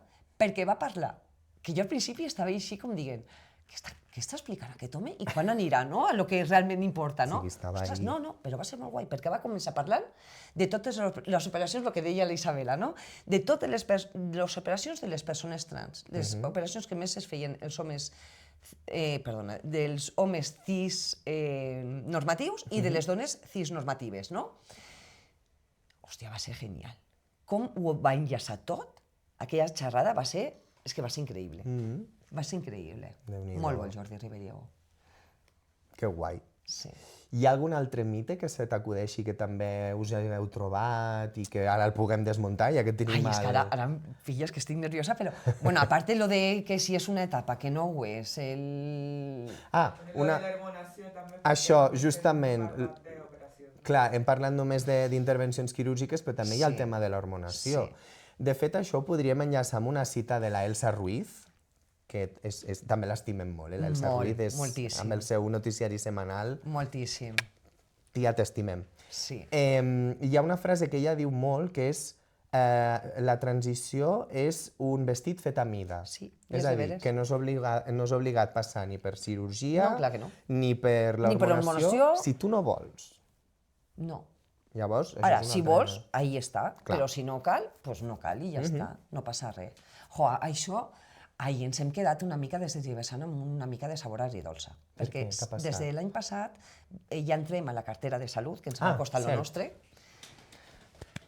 perquè va parlar, que jo al principi estava així com dient què està explicant aquest home i quan anirà, no? A lo que realment importa, no? Sí, estava Ostres, ahí. no, però va ser molt guai, perquè va començar parlant de totes les operacions, el que deia la Isabela, no? De totes les operacions de les persones trans, les operacions que més es feien els homes dels homes cis normatius i de les dones cis normatives, no? Hòstia, va ser genial. Com ho va enllaçar tot? Aquella xerrada va ser... És que va ser increïble. Va ser increïble. Déu-n'hi-do. Molt bo el Jordi Riberiego. Que guai. Sí. Hi ha algun altre mite que se t'acudeixi que també us heu trobat i que ara el puguem desmuntar, ja que tenim Ai, és que ara em pilles que estic nerviosa, però... Bueno, a part de lo de que si és una etapa, que no ho és, Ah, Lo una... de l'hormonació també. Això, perquè justament. hem parlat d'operacions. Clar, hem parlat només d'intervencions quirúrgiques, però també hi ha el Sí. tema de l'hormonació. Sí. De fet, això ho podríem enllaçar amb una cita de la Elsa Ruiz, que també l'estimem molt, l'Elsa Molt, Ruiz, moltíssim. amb el seu noticiari setmanal, moltíssim. tia, t'estimem. Sí. Hi ha una frase que ella diu molt, que és la transició és un vestit fet a mida. Sí, és és a de dir, veres. que no és obligat passar ni per cirurgia, No, clar que no. ni per Ni per l'hormonació, hormonació. si tu no vols. No. Llavors, això Ara, és una si altra vols, cosa. ahí està, Clar. però si no cal, doncs no cal i ja està, no passa res. Jo, això, ahir ens hem quedat una mica desdivessant amb una mica de sabor agridolça. Per Perquè què? Què ha passat? des de l'any passat ja entrem a la cartera de salut, que ens va costar lo cert. nostre,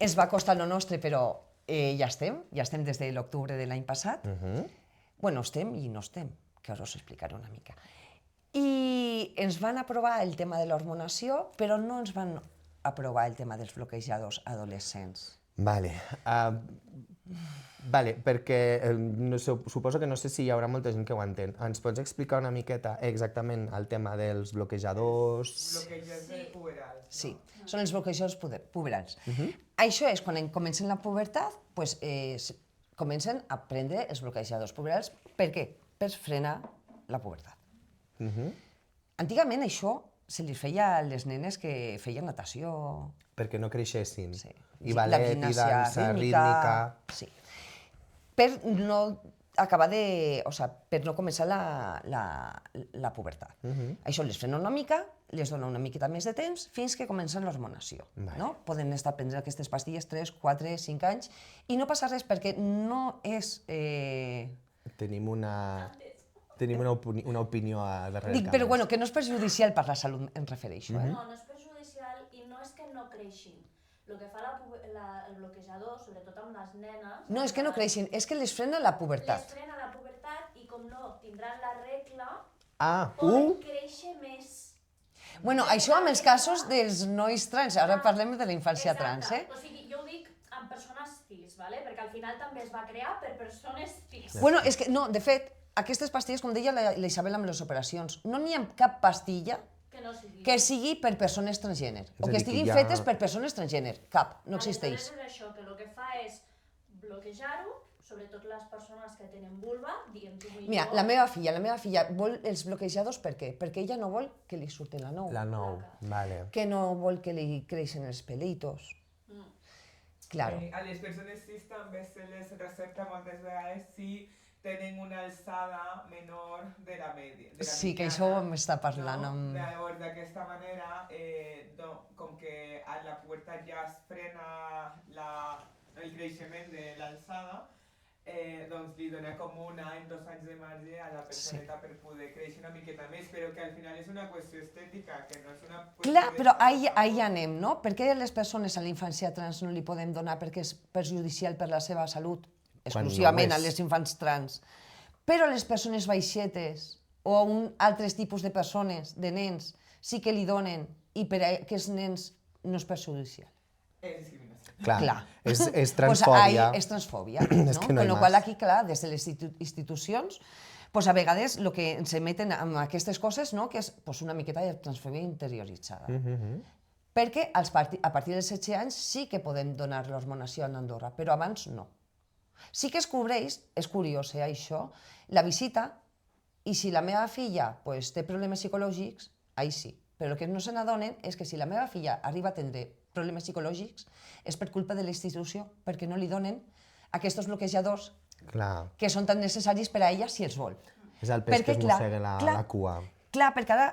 ens va costar lo nostre, però ja estem des de l'octubre de l'any passat. Bueno, estem i no estem, que ara us explicaré una mica. I ens van aprovar el tema de l'hormonació, però no ens van aprovar el tema dels bloquejadors adolescents. Vale. Vale, perquè suposo que no sé si hi haurà molta gent que ho entén. Ens pots explicar una miqueta exactament el tema dels bloquejadors? Bloquejadors puberals. Sí, són els bloquejadors puberals. Això és quan comencen la pubertat, comencen a prendre els bloquejadors puberals. Per què? Per frenar la pubertat. Antigament això se li feia a les nenes que feien natació. Perquè no creixessin. Sí. I ballet, i dansa, rítmica... Sí. Per no acabar de... O sigui, per no començar la pubertat. Això les frena una mica, les dona una miqueta més de temps fins que comencen l'hormonació. No? Poden estar prendre aquestes pastilles 3, 4, 5 anys i no passa res perquè no és... Tenim una opinió a darrere Dic, però bueno, que no és perjudicial per la salut, em refereixo. No, no és perjudicial i no és que no creixin. El que fa el bloquejador, sobretot amb les nenes... No, és que no creixin, és que les frena la pubertat. Les frena la pubertat i com no tindran la regla, Ah, poden créixer més. Bueno, això amb els casos dels nois trans, ara parlem de la infància trans, Exacte. O sigui, jo ho dic amb persones cis, ¿vale? Perquè al final també es va crear per persones cis. Bueno, és que, no, de fet, aquestes pastilles, com deia la Isabel amb les operacions, no n'hi ha cap pastilla que sigui per persones transgènere, o que estiguin fetes per persones transgènere. Cap, no existeix. Aleshores és això, que el que fa és bloquejar-ho, sobretot les persones que tenen vulva, diguem-ho millor. Mira, la meva filla vol els bloquejadors per què? Perquè ella no vol que li surti la nou. La nou, vale. Que no vol que li creixen els pelitos. Claro. A les persones cis també se les recepta moltes vegades si tenen una alçada menor de la media. Sí, que això m'està parlant amb... Llavors, d'aquesta manera, com que a la pubertat ja es frena el creixement de l'alçada, doncs li dona com 1 any, 2 anys de marge a la personeta per poder créixer una miqueta més, però que al final és una qüestió estètica, que no és una qüestió... Clar, però ahí anem, no? Per què a les persones a la infància trans no li podem donar perquè és perjudicial per la seva salut? Exclusivament a les infants trans. Però a les persones baixetes o a altres tipus de persones, de nens, sí que li donen i per a aquests nens no és perjudicial. És discriminació. Clar. És transfòbia. És transfòbia, no? Con lo qual aquí, clar, des de les institucions, a vegades el que ens emeten amb aquestes coses, que és una miqueta de transfòbia interioritzada. Perquè a partir dels 16 anys sí que podem donar l'hormonació a Andorra, però abans no. Sí que es cobreix, és curiós això, la visita, i si la meva filla té problemes psicològics, ahí sí. Però el que no se n'adonen és que si la meva filla arriba a tenir problemes psicològics és per culpa de la institució, perquè no li donen aquests bloquejadors que són tan necessaris per a ella si els vol. És el pes que es mossega la cua. Clar, perquè ara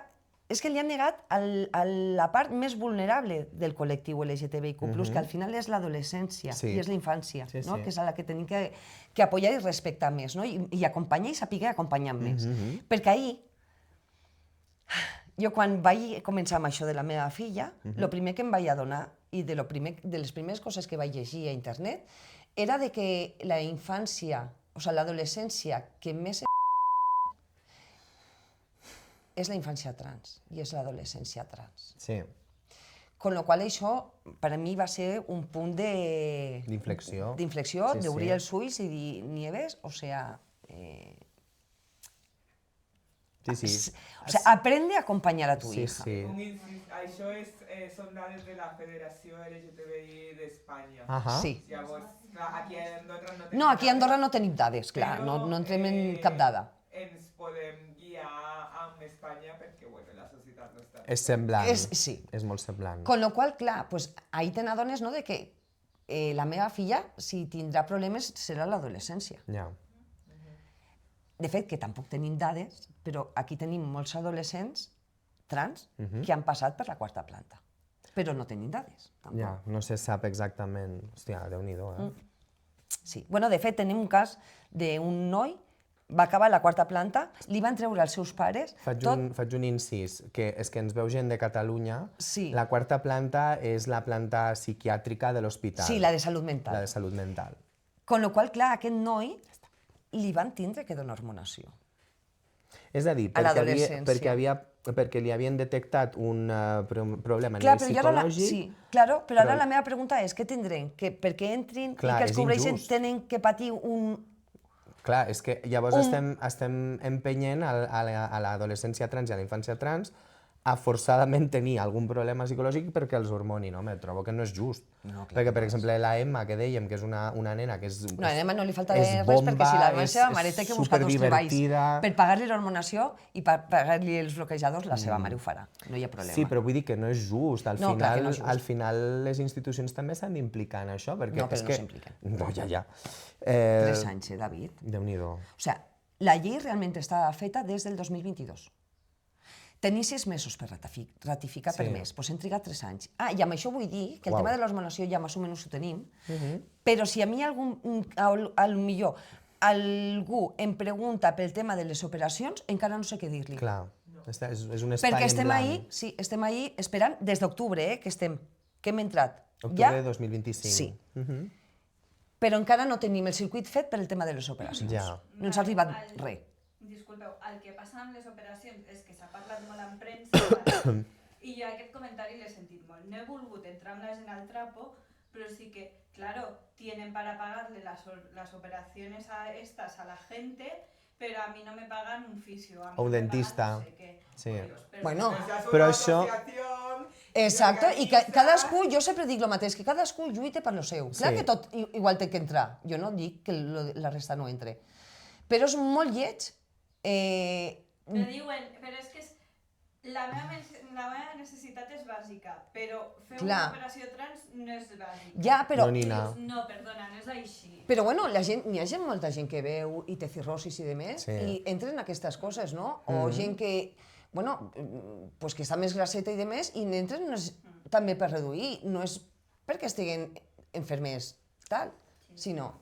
és que li han negat la part més vulnerable del col·lectiu LGTBIQ+, que al final és l'adolescència i és la infància, que és a la que tenim que apoyar i respectar més, i acompanyar i saber acompanyar més. Perquè ahir, jo quan vaig començar amb això de la meva filla, el primer que em vaig adonar, i de les primeres coses que vaig llegir a internet, era que la infància, o sigui, l'adolescència que més és la infància trans i és l'adolescència trans. Sí. Con lo qual això, per a mi, va ser un punt d'inflexió, d'obrir els ulls i dir, Nieves, o sea... aprende a acompanyar a tu hija. Això són dades de la Federació LGTBI d'Espanya. Llavors, aquí a Andorra no tenim... No, aquí a Andorra no tenim dades, clar, no entrem en cap dada. Ens podem guiar amb Espanya perquè la societat no està... És semblant, sí. És molt semblant. Con lo qual, clar, ahí te n'adones de que la meva filla, si tindrà problemes, serà l'adolescència. De fet, que tampoc tenim dades, però aquí tenim molts adolescents trans que han passat per la 4ª planta. Però no tenim dades, tampoc. Ja, no se sap exactament... Hòstia, Déu-n'hi-do, Sí. Bueno, de fet, tenim un cas d'un noi va acabar a la quarta planta, li van treure als seus pares Faig un incís, que és que ens veu gent de Catalunya. Sí. La quarta planta és la planta psiquiàtrica de l'hospital. Sí, la de salut mental. La de salut mental. Con lo qual, clar, a aquest noi li van tindre que donar hormonació. És a dir, A l'adolescència. perquè li havien detectat un problema a Clar, nivell però jo ara psicològic. sí, claro, però ara però- la meva pregunta és, què tindrem? Que perquè entrin Clar, i que els és cobreixen injust. tenen que patir un... Clar, és que llavors estem empenyent a l'adolescència trans i a la infància trans a forçadament tenir algun problema psicològic perquè els hormonin, home, trobo que no és just. No, clar Perquè, que per no és. exemple, la Emma, que dèiem, que és una nena que és No, a Emma no li falta és res, bomba, perquè si la seva mare és té que buscar dos treballs superdivertida. per pagar-li l'hormonació i per pagar-li els bloquejadors, la seva mare ho farà, no hi ha problema. Sí, però vull dir que no és just. No, clar que no és just. Al final les institucions també s'han d'implicar en això, perquè No, però és no que... s'impliquen. No, ja. 3 anys, David. Déu-n'hi-do. O sea, la llei realment està feta des del 2022. Tenir 6 mesos per ratificar per mes, doncs hem trigat 3 anys. Ah, i amb això vull dir que el Uau. tema de l'hormonació ja més o menys ho tenim, però si a mi millor algú em pregunta pel tema de les operacions, encara no sé què dir-li. Clar, és un espai Perquè en estem blanc. ahí, sí, estem ahí esperant des d'octubre, que hem entrat. Octubre de 2025. Sí. Però encara no tenim el circuit fet per el tema de les operacions. Ja. No ens ha arribat res. Disculpeu, el que passa amb les operacions és que s'ha parlat molt en premsa i jo aquest comentari l'he sentit molt. No he volgut entrar amb la gent al trapo, pero sí que, claro, tienen para pagarle las operaciones a estas a la gente, pero a mí no me pagan un fisio. A mí O un me pagan dentista. no sé qué. Sí. Pero Bueno, Esa es Però una això- asociación Exacte, i que organitza- cadascú, jo sempre dic el mateix, que cadascú lluita per lo seu. Clar Sí. que tot igual té que entrar, jo no dic que la resta no entre. Però és molt lleig. Però diuen, però és que la meva necessitat és bàsica, però fer Clar. una operació trans no és bàsica. Ja, però... No, I Nina. dius, no, perdona, no és així. Però bueno, n'hi ha molta gent que veu i té cirrosis i demés, Sí. i entren en aquestes coses, no? O gent que, bueno, pues que està més grasseta i demés, i n'entren no és també per reduir, no és perquè estiguen enfermers, tal, sinó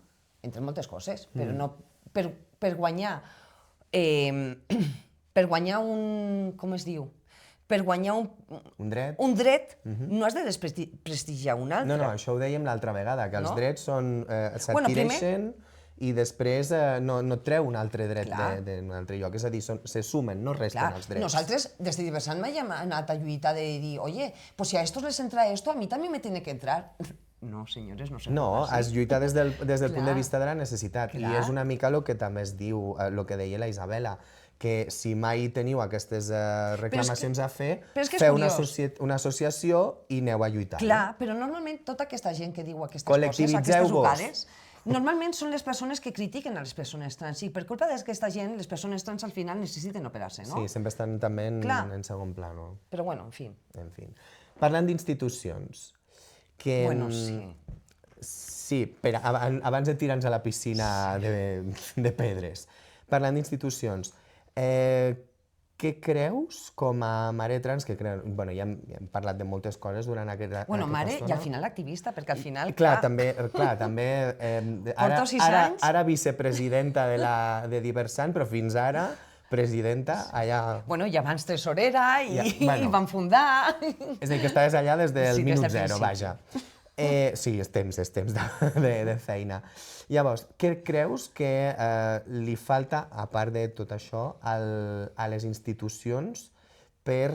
entre moltes coses, però no per guanyar per guanyar un... com es diu? Per guanyar Un dret? un dret no has de desprestigiar un altre. No, això ho dèiem l'altra vegada, que els No? drets Bueno, s'adquireixen i després no et treu un altre dret Clar. d'un altre lloc. És a dir, se sumen, no resten Clar, els drets. nosaltres des de Diversant mai hem anat a lluitar de dir, oye, pues si a estos les entra esto, a mí también me tiene que entrar. No, senyores, no se No, pot es lluita des del punt de Clar. vista de la necessitat. I Clar. és una mica el que també es diu, el que deia la Isabela, que si mai teniu aquestes reclamacions a fer, però és que és feu curiós. una associació i aneu a lluitar. Clar, però normalment tota aquesta gent que diu aquestes coses, aquestes Col·lectivitzeu-vos. ucades, normalment són les persones que critiquen a les persones trans. I per culpa d'aquesta gent, les persones trans al final necessiten operar-se, no? Sí, sempre estan també Clar. en segon plano. Però bueno, en fi. En fi. Parlant d'institucions, que... Bueno, sí. Sí, però abans de tirar-nos a la piscina de pedres, parlant d'institucions, què creus com a mare trans, que bueno, ja hem parlat de moltes coses durant aquesta Bueno, mare estona. i al final activista, perquè al final... Clar, també Porto 6 anys. ara vicepresidenta de Diversant, però fins ara presidenta allà... Bueno, i abans tresorera i, Ja, bueno. i van fundar... És a dir, que estaves allà des del Sí, des minut del zero, principi. vaja. Sí, és temps de feina. Llavors, què creus que li falta, a part de tot això, a les institucions per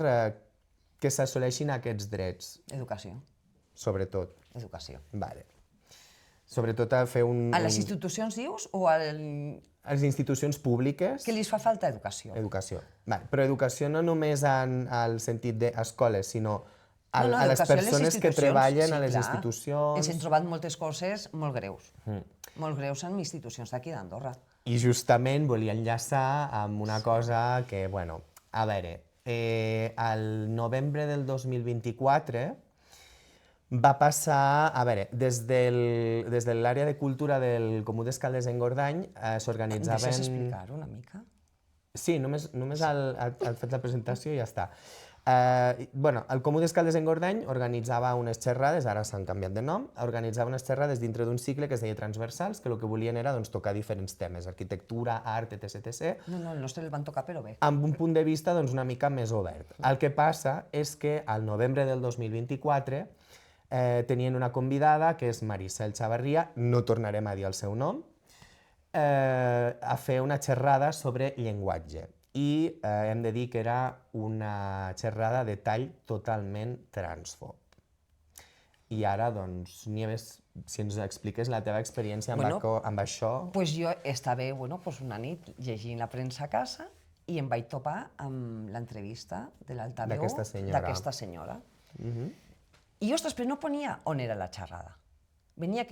que s'assoleixin aquests drets, Educació, sobretot? educació. Vale. Sobretot a fer un... A les institucions dius o al... A les institucions públiques, que li fa falta educació? educació. Vale. Però educació no només en el sentit d'escoles, sinó a les educació persones que institucions, treballen a sí, les clar. institucions. Ens hem trobat moltes coses molt greus. Molt greus en institucions d'aquí d'Andorra. I justament volia enllaçar amb una cosa que, bueno, a veure, al novembre del 2024 va passar, a veure, des de l'àrea de cultura del Comú d'Escaldes en Gordany Em s'organitzaven... deixes explicar-ho una mica? Sí, només el fet la presentació i ja està. El Comú d'Escaldes-Engordany organitzava unes xerrades, ara s'han canviat de nom, organitzava unes xerrades dintre d'un cicle que es deia Transversals, que el que volien era tocar diferents temes, arquitectura, art, etc. No, el nostre el van tocar però bé. Amb un punt de vista una mica més obert. El que passa és que al novembre del 2024 tenien una convidada, que és Maricel Chavarria, no tornarem a dir el seu nom, a fer una xerrada sobre llenguatge. I hem de dir que era una xerrada de tall totalment transfob. I ara, doncs, Nieves, si ens expliques la teva experiència amb això... Doncs jo estava una nit llegint la premsa a casa i em vaig topar amb l'entrevista de l'altaveu d'aquesta senyora. I, ostres, però no ponia on era la xerrada. Venia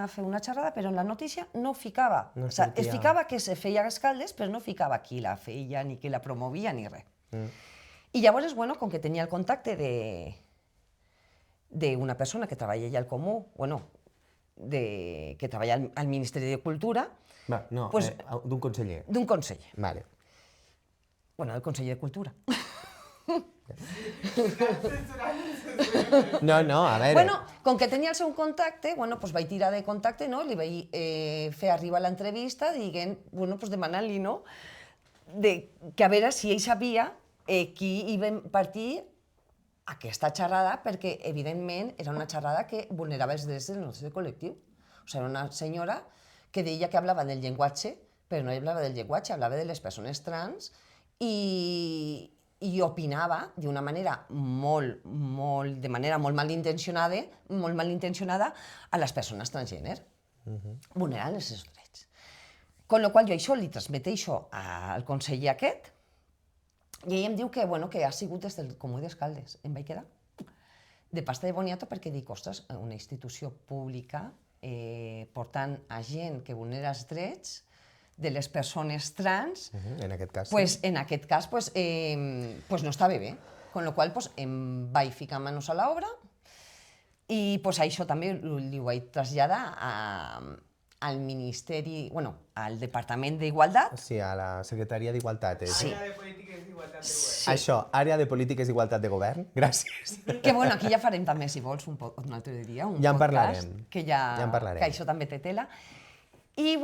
a fer una xerrada, però en la notícia no ficava. Es ficava que se feia a Escaldes, però no ficava qui la feia, ni qui la promovia, ni res. I llavors, com que tenia el contacte d'una persona que treballa allà al Comú, que treballa al Ministeri de Cultura... No, d'un conseller. D'un conseller. Vale. El conseller de Cultura. No, a veure... Com que tenia el seu contacte, vaig tirar de contacte, li vaig fer arribar l'entrevista demanant-li que a veure si ell sabia qui hi va partir aquesta xerrada, perquè evidentment era una xerrada que vulnerava els drets del nostre col·lectiu. Era una senyora que deia que parlava del llenguatge, però no parlava del llenguatge, parlava de les persones trans i opinava d'una manera molt malintencionada a les persones transgènere, vulnerant els seus drets. Con la qual jo això li transmeteixo al conseller aquest i ell em diu que ha sigut des del Comú d'Escaldes. Em vaig quedar de pasta de boniato perquè dic, ostres, una institució pública portant a gent que vulnera els drets de les persones trans, en aquest cas no estava bé. Con la qual em vaig ficar manos a l'obra i això també li ho vaig traslladar al Ministeri, al Departament d'Igualtat. Sí, a la Secretaria d'Igualtat. Àrea de Polítiques d'Igualtat de Govern. Això, Àrea de Polítiques d'Igualtat de Govern. Gràcies. Que aquí ja farem també, si vols, un altre dia, un podcast. Ja en parlarem. Que això també té tela. I,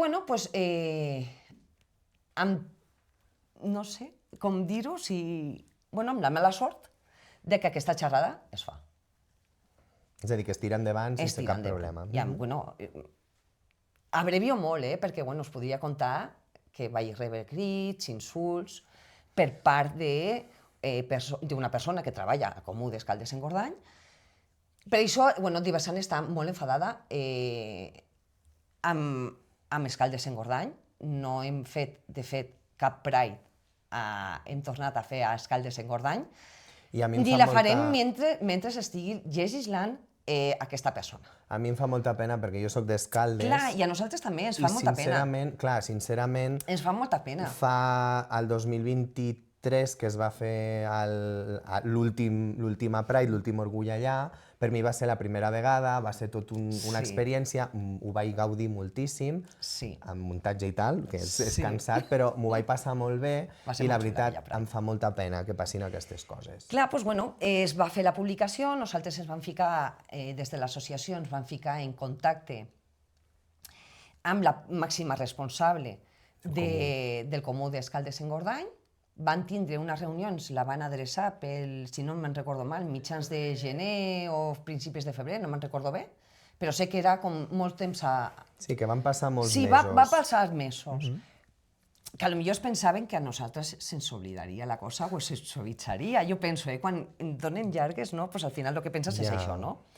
no sé com dir-ho, amb la mala sort de que aquesta xerrada es fa. És a dir, que es tira endavant sense cap problema. Abrevio molt, perquè us podria contar que vaig rebre crits, insults, per part d'una persona que treballa a Comú d'Escaldes-Engordany. Per això, Diversant està molt enfadada amb Escaldes-Engordany. No hem fet, de fet, cap Pride. Hem tornat a fer a Escaldes-Engordany. Ni la farem mentre estigui legislant aquesta persona. A mi em fa molta pena perquè jo soc d'Escaldes. Clar, i a nosaltres també ens fa molta pena. Sincerament, ens fa molta pena. Fa el 2023 que es va fer l'última Pride, l'últim orgull allà, per mi va ser la primera vegada, va ser tot una experiència, ho vaig gaudir moltíssim, amb muntatge i tal, que és cansat, però m'ho vaig passar molt bé i la veritat em fa molta pena que passin aquestes coses. Clar, es va fer la publicació, nosaltres ens vam ficar, des de l'associació ens vam ficar en contacte amb la màxima responsable del Comú d'Escaldes-Engordany. Van tindre unes reunions, la van adreçar si no me'n recordo mal, mitjans de gener o principis de febrer, no me'n recordo bé, però sé que era com molt temps a... Sí, que van passar molts mesos. Sí, va passar mesos. Que potser es pensaven que a nosaltres se'ns oblidaria la cosa o se'ns suavitzaria. Jo penso, quan donen llargues, al final el que penses és això, no?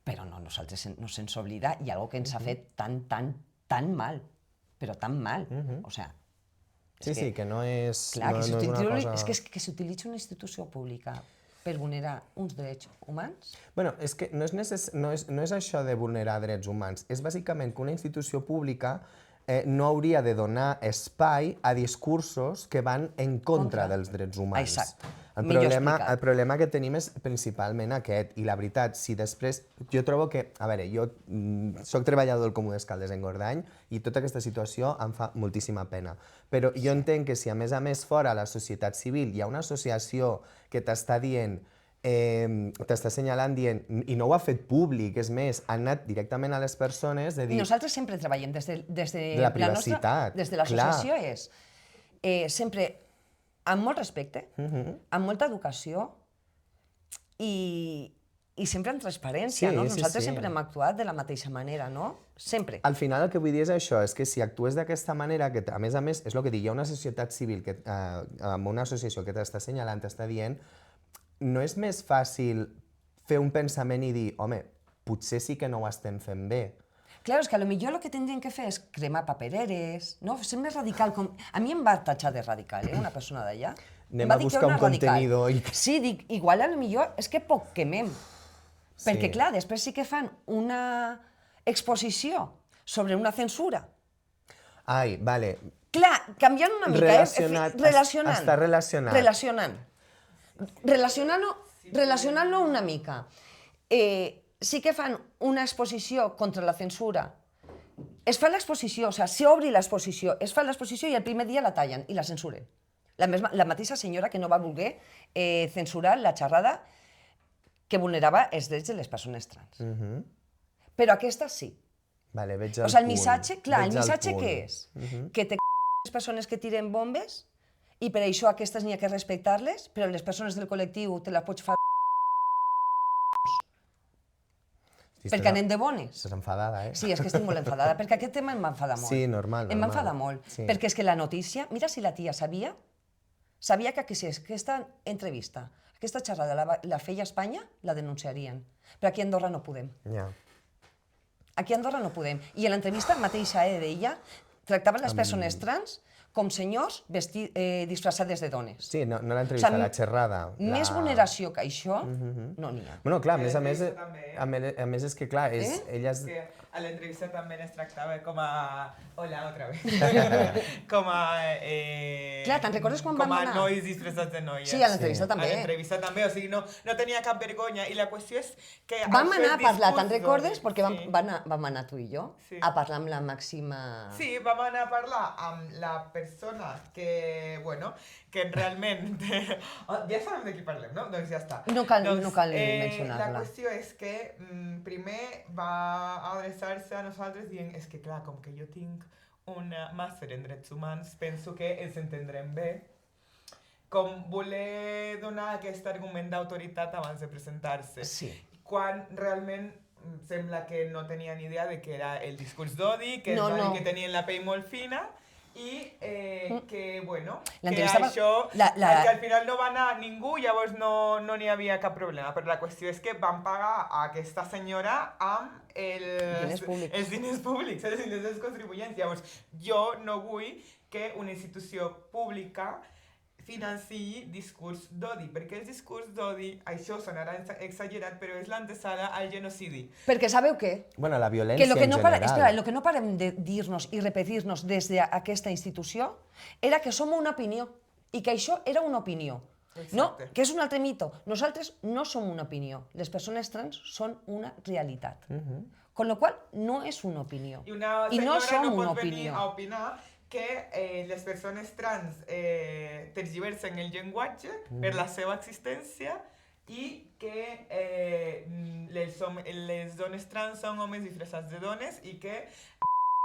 Però no, nosaltres no se'ns oblida i algo que ens ha fet tan mal, però tan mal, o sigui... Sí, que no és... Clar, que s'utilitza una institució pública per vulnerar uns drets humans? Bé, és que no és això de vulnerar drets humans, és bàsicament que una institució pública no hauria de donar espai a discursos que van en contra dels drets humans. Exacte. explicat. El problema que tenim és principalment aquest, i la veritat, si després... Jo trobo que... A veure, jo soc treballador del Comú d'Escaldes en Gordany i tota aquesta situació em fa moltíssima pena. Però jo entenc que si a més fora a la societat civil hi ha una associació que t'està dient t'està assenyalant dient, i no ho ha fet públic, és més, ha anat directament a les persones de dir... I nosaltres sempre treballem des de la privacitat, des de l'associació és sempre amb molt respecte, amb molta educació i sempre amb transparència, Sí, no? sí, Nosaltres sí. sempre hem actuat de la mateixa manera, no? Sempre. Al final el que vull dir és això, és que si actues d'aquesta manera, que a més, és el que dic, hi ha una societat civil, amb una associació que t'està assenyalant, t'està dient, no és més fàcil fer un pensament i dir, home, potser sí que no ho estem fent bé. Claro, és que potser el que tindrien que fer és cremar papereres, no? Ser més radical. A mi em va tatxar de radical, una persona d'allà. Anem Em va a dir que buscar era un una radical. contenidor i- Sí, dic, igual potser és que poc quemem. Perquè, Sí. clar, després sí que fan una exposició sobre una censura. Ai, vale, Clar, canviant una mica, Relacionat, relacionant. està relacionat. Relacionant-lo una mica. Sí que fan una exposició contra la censura. Es fa l'exposició, o sigui, s'obri l'exposició, es fa l'exposició i el primer dia la tallen i la censuren. La mateixa senyora que no va voler censurar la xerrada que vulnerava els drets de les persones trans. Però aquesta sí. Vale, veig O el sigui, el punt. missatge, clar, el Veig missatge punt. què és? Que te les persones que tiren bombes i per això aquestes n'hi ha que respectar-les, però les persones del col·lectiu te les pots fer Sí, perquè anem de bones. Estàs enfadada, eh? Sí, és que estic molt enfadada, perquè aquest tema em va enfadar molt. Sí, normal. Em va enfadar molt, Sí. perquè és que la notícia, mira si la tia sabia que si aquesta entrevista, aquesta xerrada la feia a Espanya, la denunciarien. Però aquí a Andorra no podem. Ja. Aquí a Andorra no podem. I en l'entrevista mateixa d'ella tractava les persones trans com senyors disfressades de dones. Sí, no l'entrevista, O sigui, la xerrada. Més vulneració que això no n'hi ha. Bueno, clar, a més, l'entrevista també, a més és que, clar, elles... Que a l'entrevista també es tractava com a... Hola, otra vez. com a... Clar, te'n recordes quan com vam a anar? nois disfressats de noies. Sí, a l'entrevista també. A l'entrevista també, o sigui, no tenia cap vergonya. I la qüestió és que... Vam al fer anar a parlar, te'n discurs recordes? d'odi- Perquè Sí. vam anar tu i jo Sí. a parlar amb la màxima... Sí, vam anar a parlar amb la persona que, bueno, que realment... ja sabem de qui parlem, no? Doncs ja està. No cal mencionar-la. La qüestió és que primer va adreçar-se a nosaltres dient és que clar, com que jo tinc un màster en drets humans, penso que ens entendrem bé, com voler donar aquest argument d'autoritat abans de presentar-se. Sí. Quan realment sembla que no tenien idea de que era el discurs d'odi, que, No, es va dir no. que tenien la pell molt fina i que, bueno, que L'entrevista va- això, que al final no va anar ningú, llavors no n'hi havia cap problema. Però la qüestió és que van pagar a aquesta senyora amb Diners públics. els diners públics, els diners dels contribuents. Llavors, jo no vull que una institució pública financiï discurs d'odi, perquè el discurs d'odi, això sonarà exagerat, però és l'antesala al genocidi. Perquè sabeu què? Bueno, la violència Que lo que en no general. espera, lo que no parem de dir-nos i repetir-nos des d'aquesta institució era que som una opinió i que això era una opinió. No, Exacte. que és un altre mito. Nosaltres no som una opinió. Les persones trans són una realitat. Con lo qual, no és una opinió. I una I no senyora som no una pot venir opinió. a opinar que les persones trans tergiversen el llenguatge per la seva existència i que les dones trans són homes disfressats de dones i que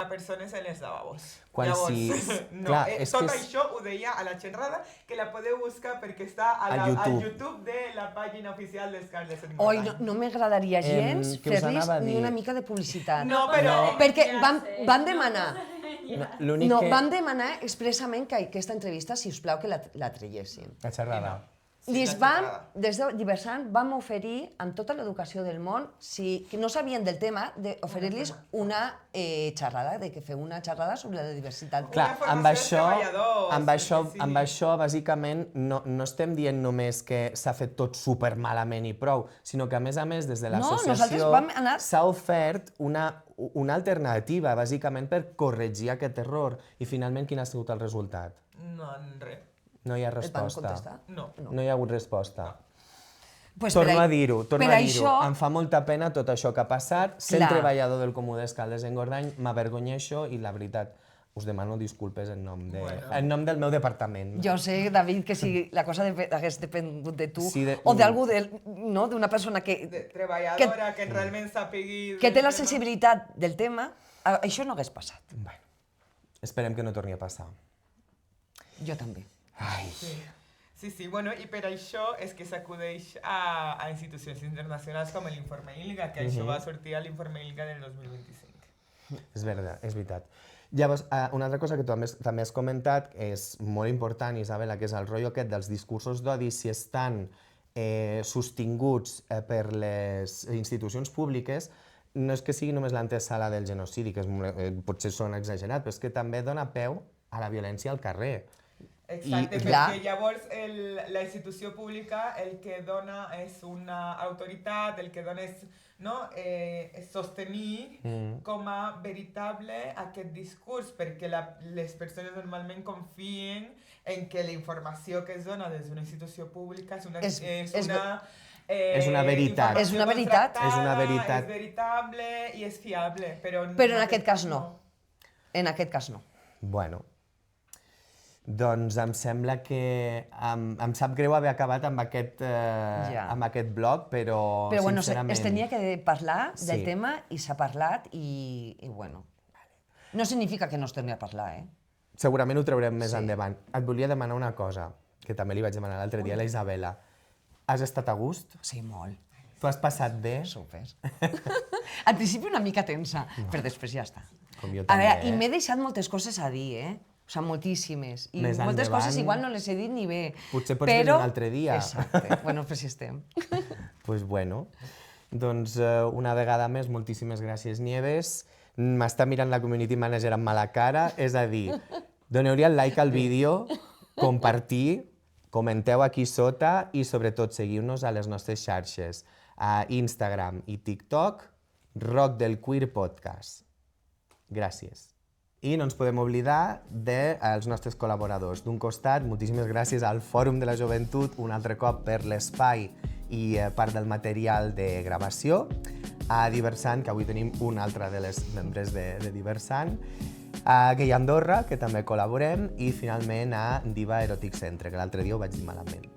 a persones en els lavabos. Quan Llavors, sí- no, clar, tot és que és- això ho deia a la xerrada, que la podeu buscar perquè està A al YouTube. YouTube de la pàgina oficial d'Escarles en Oi, Gordany. no m'agradaria gens què us fer-los anava a ni dir? una mica de publicitat. No, però... Perquè van demanar... No, l'únic No, que... vam demanar expressament que aquesta entrevista, si us plau, que la traiessin. La xerrada. Sí, Sí, la xerrada. des de Diversant, vam oferir, amb tota l'educació del món, si que no sabien del tema, d'oferir-los una xerrada, de que feu una xerrada sobre la diversitat. Clar, Una amb formació això, als treballadors, amb això, bàsicament, no estem dient només que s'ha fet tot super malament i prou, sinó que, a més, des de No, l'associació nosaltres vam anar- s'ha ofert una alternativa, bàsicament, per corregir aquest error. I, finalment, quin ha sigut el resultat? No, res. No hi ha Et van resposta. contestar? No. No hi ha hagut resposta. Pues Torno per a dir-ho, torno per a dir-ho. això- Em fa molta pena tot això que ha passat. Sent Clar. treballador del Comú d'Escaldes en Gordany, m'avergonyeixo i la veritat, us demano disculpes en nom del meu departament. Jo sé, David, que si la cosa hagués depengut de tu Sí, o d'algú, no, d'una persona Treballadora que realment sàpigui... que té del la tema. sensibilitat del tema, això no hagués passat. Bueno, esperem que no torni a passar. Jo també. Ai. Sí, bueno, i per això és que s'acudeix a institucions internacionals com l'Informe ILGA, que això va sortir a l'Informe ILGA del 2025. És veritat. Llavors, una altra cosa que tu també has comentat, és molt important, Isabela, que és el rotllo aquest dels discursos d'odi, si estan sostinguts per les institucions públiques, no és que sigui només l'antesala del genocidi, que potser són exagerat, però és que també dona peu a la violència al carrer. Exacte, Clar. perquè llavors la institució pública el que dona és una autoritat, el que dona és sostenir com a veritable aquest discurs, perquè les persones normalment confien en que la informació que es dona des d'una institució pública és una veritat. És una veritat. contractada, És una veritat. és veritable i és fiable, però Però en aquest cas no. En aquest cas no. Bueno, doncs em sembla que em sap greu haver acabat amb aquest blog, però Però bueno, sincerament... es tenia que parlar del Sí. tema i s'ha parlat i bueno. No significa que no es torni a parlar, eh? Segurament ho traurem més endavant. Et volia demanar una cosa, que també li vaig demanar l'altre dia a la Isabela. Has estat a gust? Sí, molt. Tu has passat bé? Super. Al principi una mica tensa, però després ja està. Com jo A també, veure, i m'he deixat moltes coses a dir, eh? O sigui, moltíssimes. I Més moltes endavant, coses igual no les he dit ni bé. potser pots venir un altre dia. Exacte. Bueno, però si estem. Pues bueno, doncs una vegada més, moltíssimes gràcies, Nieves. M'està mirant la community manager amb mala cara, és a dir, doneu-li el like al vídeo, compartir, comenteu aquí sota i sobretot seguiu-nos a les nostres xarxes, a Instagram i TikTok, Rock del Queer Podcast. Gràcies. I no ens podem oblidar dels nostres col·laboradors. D'un costat, moltíssimes gràcies al Fòrum de la Joventut, un altre cop per l'espai i part del material de gravació, a Diversant, que avui tenim una altra de les membres de Diversant, a Gay Andorra, que també col·laborem, i finalment a Diva Erotic Centre, que l'altre dia ho vaig dir malament.